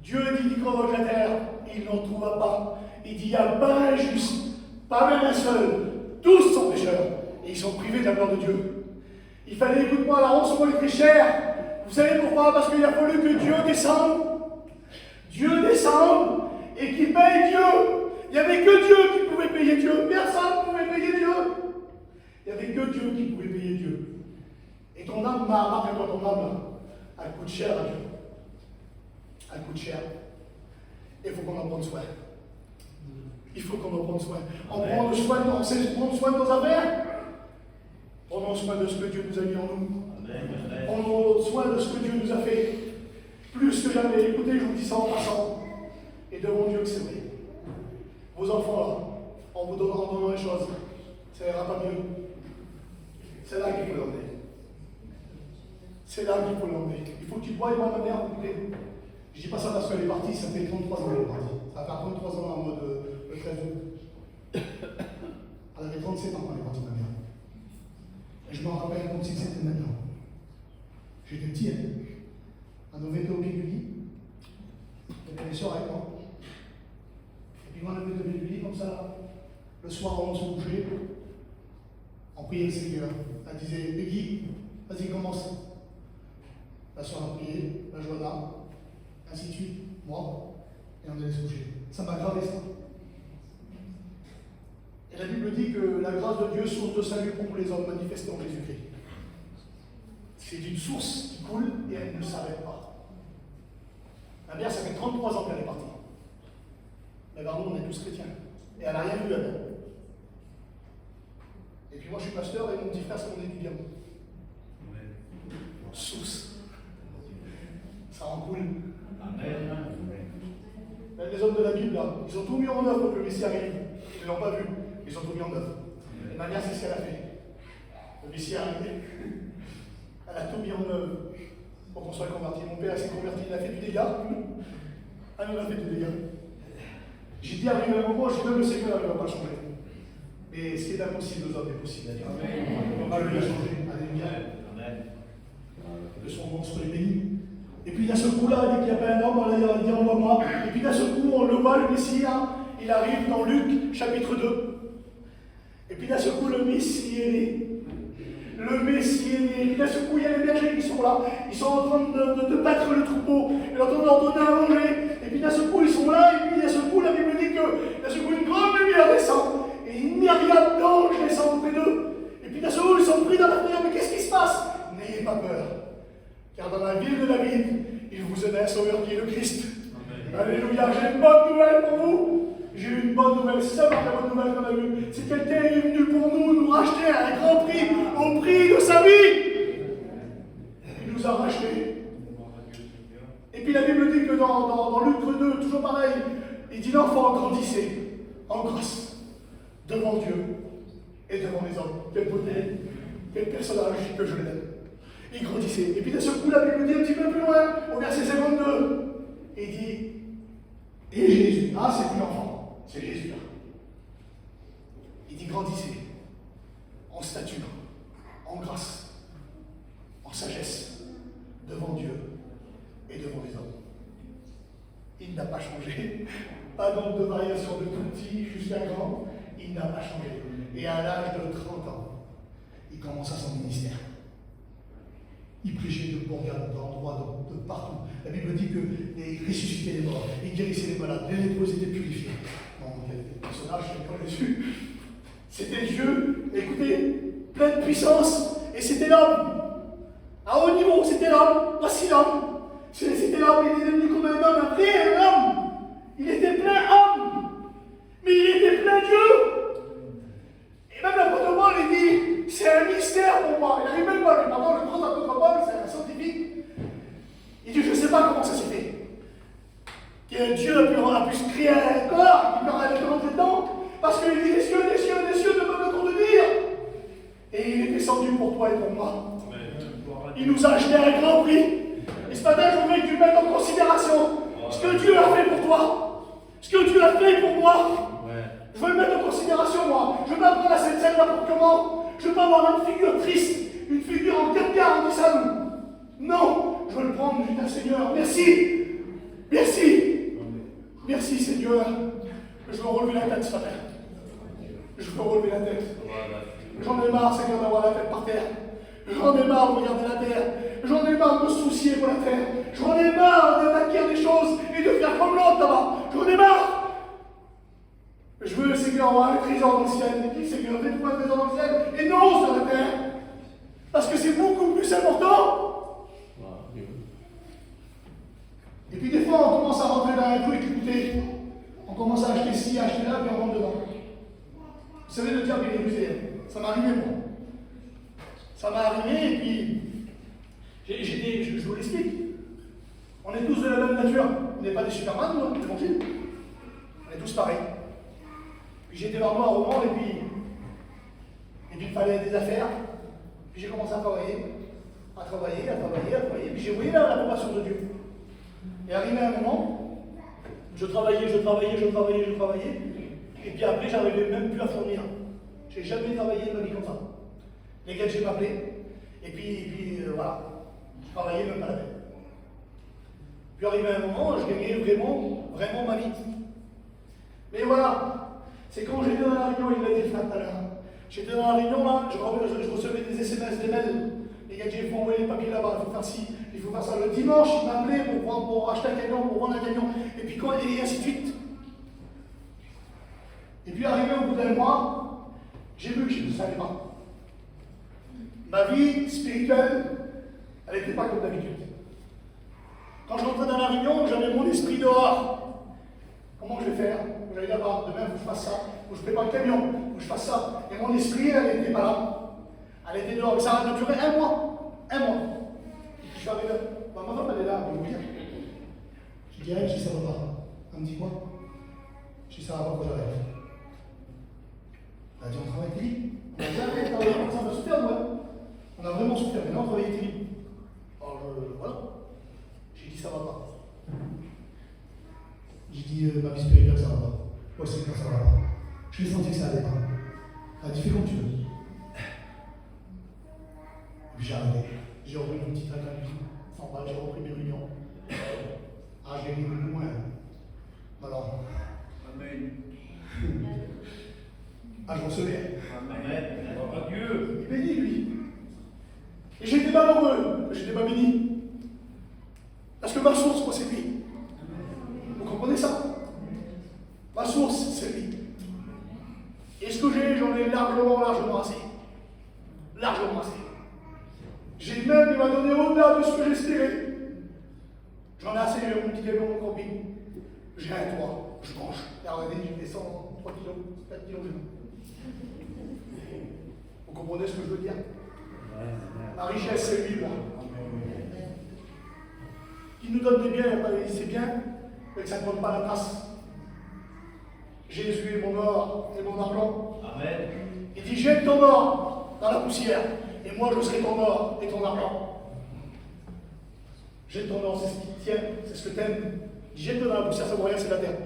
Dieu dit qu'il convoque la terre, il n'en trouva pas. Il dit, il n'y a pas un juste, pas même un seul. Tous sont pécheurs, et ils sont privés de la gloire de Dieu. Il fallait, écoute-moi, la rançon était chère. Vous savez pourquoi? Parce qu'il a fallu que Dieu descende. Dieu descende et qu'il paye Dieu. Il n'y avait que Dieu qui pouvait payer Dieu. Personne ne pouvait payer Dieu. Il n'y avait que Dieu qui pouvait payer Dieu. Et ton âme, rappelle-toi, ton âme, elle coûte cher à Dieu. Elle coûte cher. Et il faut qu'on en prenne soin. Il faut qu'on en prenne soin. On sait prendre soin de nos affaires. Prenons soin de ce que Dieu nous a mis en nous. Prenons soin de ce que Dieu nous a fait. Plus que jamais. Écoutez, je vous dis ça en passant. Et devant Dieu que c'est vrai. Vos enfants, en vous donnant les choses, ça ira pas mieux. C'est là qu'il faut l'emmener. C'est là qu'il faut l'emmener. Il faut qu'il voie ma mère, écoutez. Je dis pas ça parce qu'elle est partie, ça fait 33 ans qu'elle est partie. Ça va faire 33 ans en mode le 13 août. Elle avait 37 ans quand elle est partie, ma mère. Et je m'en rappelle comme si c'était maintenant. J'étais petit, hein. On avait été au pied du lit. Il y avait des soeurs avec moi. Et puis quand on avait été au pied du lit, comme ça, le soir avant de se coucher, on priait le Seigneur. Elle disait, Peggy, vas-y, commence. La soeur a prié, la Joanna, ainsi de suite, moi, et on allait se coucher. Ça m'a gravé ça. Et la Bible dit que la grâce de Dieu, source de salut pour les hommes manifestés en Jésus-Christ. C'est une source qui coule et elle ne s'arrête pas. Ma mère, ça fait 33 ans qu'elle est partie. Mais pardon, on est tous chrétiens. Et elle n'a rien vu, elle. Et puis moi, je suis pasteur et mon petit frère, c'est mon étudiant. Source. Ça en coule. Amen. Même les hommes de la Bible, là, ils ont tout mis en œuvre pour que le Messie arrive. Ils ne l'ont pas vu, ils ont tout mis en œuvre. Et ma mère, c'est ce qu'elle a fait. Le Messie est arrivé. Elle a tout mis en œuvre pour qu'on soit converti. Mon père s'est converti, il a fait du dégât. Elle nous a fait du dégât. J'ai dit arrivé un moment, j'ai dit même le Seigneur ne va pas changer. Mais ce qui est impossible aux hommes est possible à dire. On va lui changer. Alléluia. De son nom soit béni. Et puis d'un seul coup là, il dit qu'il n'y a pas un homme, il dit envoie-moi. Et puis d'un seul coup, on le voit, le Messie là, il arrive dans Luc chapitre 2. Et puis d'un seul coup, le Messie est né. Le Messie est né. Et puis d'un seul coup, il y a les bergers qui sont là. Ils sont en train de battre le troupeau. Ils sont en train de leur donner à manger. Et puis d'un seul coup, ils sont là. Et puis d'un seul coup, la Bible dit que d'un seul coup, une grande lumière descend. Et une myriade d'anges descendent près d'eux. Et puis d'un seul coup, ils sont pris dans la prière. Mais qu'est-ce qui se passe? N'ayez pas peur. Car dans la ville de David, il vous aide un sauveur qui est le Christ. Amen. Alléluia, j'ai une bonne nouvelle pour vous. J'ai une bonne nouvelle, c'est ça la bonne nouvelle qu'on a vue. C'est quelqu'un qui est venu pour nous racheter à un grand prix, au prix de sa vie. Il nous a rachetés. Et puis la Bible dit que dans Luc 2, toujours pareil, il dit l'enfant grandissez en grâce devant Dieu et devant les hommes. Quel beauté, quel personnage que je l'aime. Il grandissait. Et puis d'un seul coup, la Bible dit un petit peu plus loin, au verset 52, il dit, et Jésus, ah c'est plus l'enfant, c'est Jésus là. Il dit grandissez en stature, en grâce, en sagesse, devant Dieu et devant les hommes. Il n'a pas changé, pas donc de variation de tout petit jusqu'à grand, il n'a pas changé. Et à l'âge de 30 ans, il commença son ministère. Il prêchait de Bourgade, d'endroits, de partout. La Bible dit qu'il ressuscitait les morts, il guérissait les malades, les lépreux étaient purifiés. Bon, quel personnage, Seigneur Jésus. C'était Dieu, écoutez, plein de puissance, et c'était l'homme. À haut niveau, c'était l'homme, voici l'homme. C'était l'homme, il était devenu comme un homme, un vrai homme. Il était plein homme, mais il était plein Dieu. Et même l'apôtre Paul, il dit, c'est un mystère pour moi. Il n'arrive même pas, pardon, le grand apôtre Paul, c'est un scientifique. Il dit, je ne sais pas comment ça s'est fait. Que Dieu a pu se créer un corps, il peut rentrer dedans, parce qu'il dit, les cieux ne peuvent le contenir. Et il est descendu pour toi et pour moi. Il nous a acheté à un grand prix. Et ce matin, je voudrais que tu mettes en considération ce que Dieu a fait pour toi, ce que Dieu a fait pour moi. Je veux le mettre en considération, moi. Je ne veux pas prendre cette scène n'importe comment. Je ne veux pas avoir une figure triste, une figure en 4 quarts en disant Non, je veux le prendre, je dis à Seigneur, merci, merci, merci Seigneur. Je veux relever la tête ce matin. Je veux relever la tête. J'en ai marre, Seigneur, d'avoir la tête par terre. J'en ai marre de regarder la terre. J'en ai marre de me soucier pour la terre. J'en ai marre d'acquérir des choses et de faire comme l'autre là-bas. J'en ai marre. Je veux, Seigneur, avoir un trésor dans le ciel. Et puis, Seigneur, fais-moi un trésor dans le ciel et non sur la terre. Parce que c'est beaucoup plus important. Et puis, des fois, on commence à rentrer dans un truc, écoutez, on commence à acheter ci, acheter là, puis on rentre dedans. Vous savez, le diable, il est rusé. Ça m'est arrivé, moi. Ça m'est arrivé, et puis, je vous l'explique. On est tous de la même nature. On n'est pas des Superman, nous, c'est tranquille. On est tous pareils. Puis j'étais vers moi au moment, et puis il fallait des affaires. Puis j'ai commencé à travailler, puis j'ai voulu l'approbation de Dieu. Et arrivé à un moment, je travaillais, et puis après, j'arrivais même plus à fournir. Je n'ai jamais travaillé de ma vie comme ça. Les gars, j'ai m'appelé, et puis voilà, je travaillais même pas la peine. Puis arrivé à un moment, je gagnais vraiment ma vie. Mais voilà, c'est quand j'étais dans la réunion, il l'a dit tout à l'heure. J'étais dans la réunion là, je recevais des SMS, des mails. Les gars, il faut envoyer les papiers là-bas, il faut faire ci, il faut faire ça. Le dimanche, il m'appelait pour acheter un camion, pour vendre un camion, et puis et ainsi de suite. Et puis arrivé au bout d'un mois, j'ai vu que je ne savais pas. Ma vie spirituelle, elle n'était pas comme d'habitude. Quand je rentrais dans la réunion, j'avais mon esprit dehors. Comment je vais faire? J'allais là-bas, demain, il faut que je fasse ça, il faut que je prépare le camion, il faut que je fasse ça. Et mon esprit, elle n'était pas là. Elle était dehors. Ça a duré un mois. Et puis je suis arrivé là. Ma femme, elle est là, elle me dit. Je dirais que je ne sais pas. Elle me dit quoi? Je dis ça va pas quand j'arrive. Elle a dit on travaille terrible. On a jamais travaillé comme ça, on a souffert, ouais. On a vraiment souffert, mais là on travaillait terrible. Alors voilà. J'ai dit ça va pas. J'ai dit ma vie spirituelle ça va pas. Ouais, c'est clair, ça va pas. Je l'ai senti que ça allait pas. Elle a dit fais comme tu veux. Et puis j'ai arrêté. J'ai repris mon petit train à la cuisine. En bas, j'ai repris mes réunions. Ah, j'ai gagné beaucoup moins. Alors. Amen. Ah, je recevais. Amen. Dieu. Il bénit, lui. Et j'étais malheureux, j'étais pas béni. Parce que ma source, moi, c'est lui. Vous comprenez ça? Ma source, c'est lui. Et ce que j'ai, j'en ai largement assez. Largement assez. J'ai même, il m'a donné au-delà de ce que j'espérais. J'en ai assez, j'ai mon petit camion, mon camping. J'ai un toit, je mange. Et regardez, j'ai fait 3 kilos, 4 kilos. Vous comprenez ce que je veux dire? La richesse, c'est lui, là. Qui nous donne des biens, c'est bien, mais que ça ne prend pas la place. Jésus est mon or et mon argent. Amen. Il dit, jette ton or dans la poussière, et moi je serai ton or et ton argent. Jette ton or, c'est ce qui te tient, c'est ce que t'aimes. Il dit, jette-le dans la poussière, ça vaut rien, c'est la terre.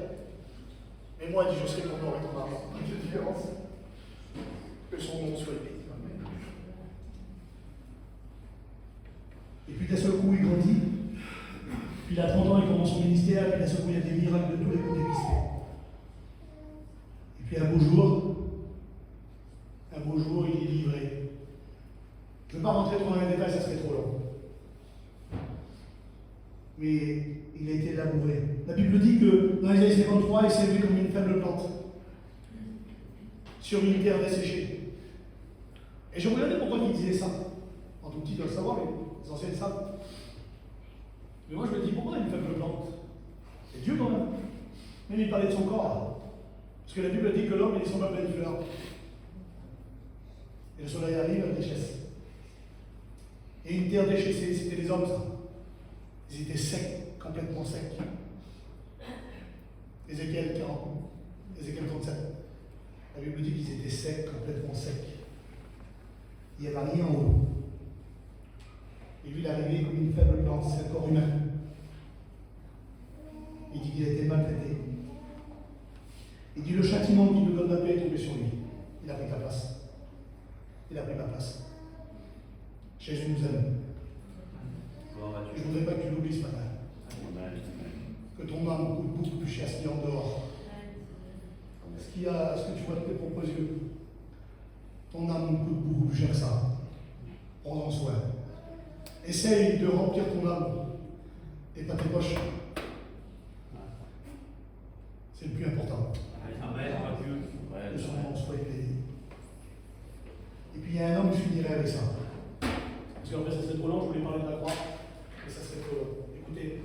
Mais moi, il dit, je serai ton or et ton argent. Quelle différence? Que son nom soit élevé. Et puis d'un seul coup, il grandit. Puis il a 30 ans, il commence son ministère. Puis d'un seul coup, il y a des miracles de tous les côtés qui se font. Et puis un beau jour, il est livré. Je ne veux pas rentrer trop dans les détails, ça serait trop long. Mais il a été labouré. La Bible dit que dans les années 53, il s'est élevé comme une faible plante sur une terre desséchée. Et je me regardais pourquoi il disait ça. En tout petit, il doit le savoir, mais les anciens le savent. Mais moi, je me dis, pourquoi une faible plante? C'est Dieu quand même. Même il parlait de son corps, là. Parce que la Bible dit que l'homme, il est semblable à une fleur. Et le soleil arrive, elle déchaisse. Et une terre déchaissée, c'était les hommes, ça. Ils étaient secs, complètement secs. Ézéchiel 40, Ézéchiel 37. La Bible dit qu'ils étaient secs, complètement secs. Il n'y avait rien en haut. Et lui, il est arrivé comme une faible plante, c'est un corps humain. Il dit qu'il a été maltraité. Il dit le châtiment qui nous donne la paix est tombé sur lui. Il a pris ta place. Il a pris ma place. Jésus nous aime. que ton âme coûte beaucoup plus cher ce qu'il y a en dehors. Ce que tu vois de tes propres yeux. Ton âme coûte beaucoup plus cher que ça. Prends-en soin. Essaye de remplir ton âme et pas tes poches. C'est le plus important. Amen. Que son nom soit béni. Et puis il y a un homme, je finirai avec ça. Parce qu'après ça serait trop long, je voulais parler de la croix, mais ça serait trop long. Écoutez,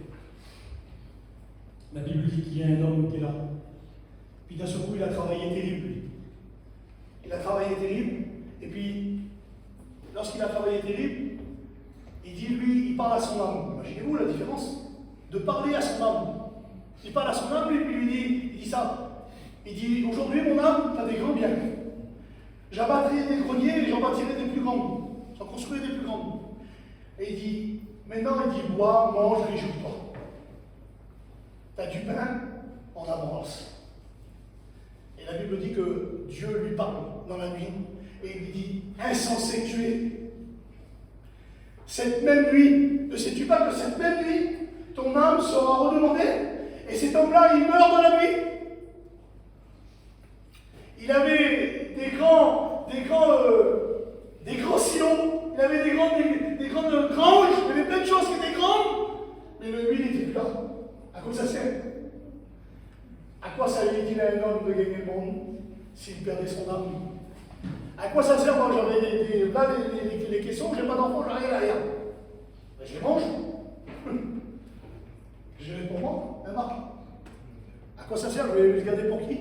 la Bible dit qu'il y a un homme qui est là. Puis d'un seul coup, il a travaillé terrible. Il a travaillé terrible, et puis lorsqu'il a travaillé terrible, il dit, lui, il parle à son âme. Imaginez-vous la différence de parler à son âme. Il parle à son âme, lui, puis il dit ça. Il dit, aujourd'hui, mon âme, tu as des grands biens. J'abattrai des greniers et j'en bâtirai des plus grandes. J'en construirai des plus grandes. Et il dit, maintenant, il dit, bois, mange, réjouis-toi. Tu as du pain en abondance. Et la Bible dit que Dieu lui parle dans la nuit. Et il lui dit, insensé que tu es. Cette même nuit, ne sais-tu pas que cette même nuit, ton âme sera redemandée? Et cet homme-là, il meurt dans la nuit. Il avait des grands silos, il avait des grandes granges, il avait plein de choses qui étaient grandes, mais lui, il n'était plus là. À quoi ça sert? À quoi ça lui dit à un homme de gagner le monde s'il perdait son âme? À quoi ça sert? Moi, j'avais là les caissons, j'ai pas d'enfant, j'ai rien. Ben, je les mange. Je les pour moi, un Marc. À quoi ça sert? Je vais les garder pour qui?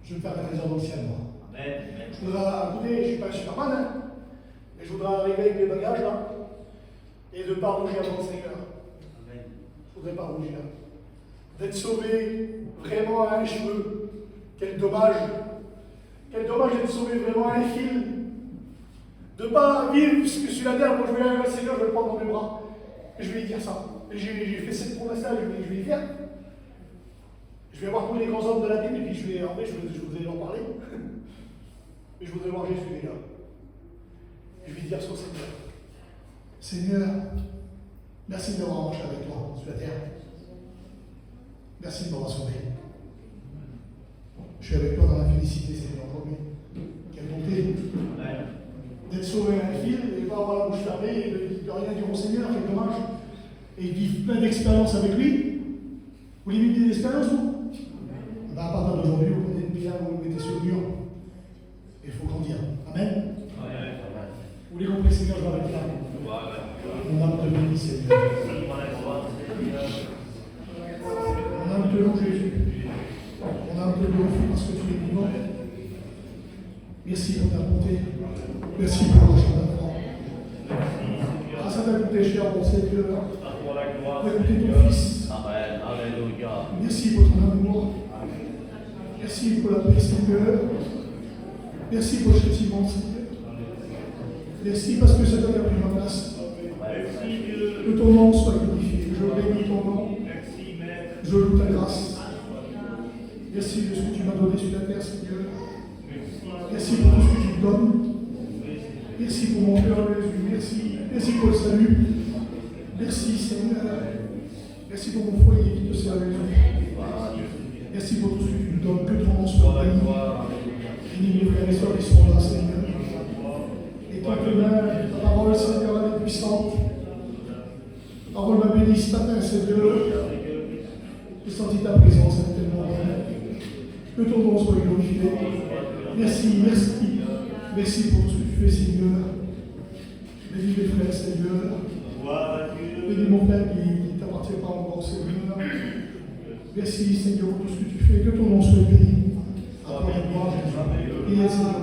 Je veux faire un trésor dans le ciel, moi. Amen. Je voudrais, écoutez, je ne suis pas un Superman, hein, mais je voudrais arriver avec les bagages là et de ne pas rougir devant le Seigneur. Amen. Je ne voudrais pas rougir. D'être sauvé vraiment à un cheveu. Quel dommage. Quel dommage d'être sauvé vraiment à un fil. De ne pas vivre ce que sur la terre. Quand je vais aller au Seigneur, je vais le prendre dans mes bras. Et je vais lui dire ça. Et j'ai fait cette promesse-là, je vais lui dire. Je vais voir tous les grands hommes de la Bible et puis après, je voudrais en parler. Et je voudrais voir Jésus déjà. Et je vais dire sur Seigneur. Seigneur, merci de m'avoir marché avec toi sur la terre. Merci de m'avoir sauvé. Je suis avec toi dans la félicité, Seigneur, aujourd'hui. Quelle bonté d'être sauvé à un fil et pas avoir la bouche fermée et de rien dire au Seigneur, quel dommage. Et vivre plein d'expériences avec lui. Vous voulez vivre des expériences, vous? Ben, à partir d'aujourd'hui, vous prenez une pierre, vous le mettez sur le mur. Et il faut grandir. Amen. Vous voulez compris, Seigneur, je vais arrêter là. Mon âme te bénit, Seigneur. Mon âme te loue, Jésus. Mon âme te loue parce que tu es vivant. Merci pour ta bonté. Merci pour l'argent d'enfant. Grâce à ta bonté, cher mon Seigneur. Écoutez ton Fils. Amen. Alléluia. Merci pour ton amour. Merci pour la paix, Seigneur. Merci pour le châtiment, Seigneur. Merci parce que c'est toi qui as pris ma place. Que ton nom soit glorifié. Je bénis ton nom. Je loue ta grâce. Merci de ce que tu m'as donné sur la terre, Seigneur. Merci pour tout ce que tu me donnes. Merci pour mon cœur, Jésus. Merci. Merci pour le salut. Merci, Seigneur. Merci pour mon foyer qui te sert, Jésus. Merci pour tout ce que tu nous donnes. Que ton nom soit béni. Bénis mes frères et sœurs qui sont là, Seigneur. Et toi, ta parole, Seigneur, elle est puissante. Ta parole m'a béni ce matin, Seigneur. J'ai senti ta présence, elle est tellement bonne. Que ton nom soit glorifié. Merci, merci. Merci pour tout ce que tu fais, Seigneur. Bénis mes frères, Seigneur. Bénis mon Père qui ne t'appartient pas encore, Seigneur. Merci, Seigneur, pour tout ce que tu fais. Que ton nom soit béni. À toi et moi, Jésus. Et Seigneur,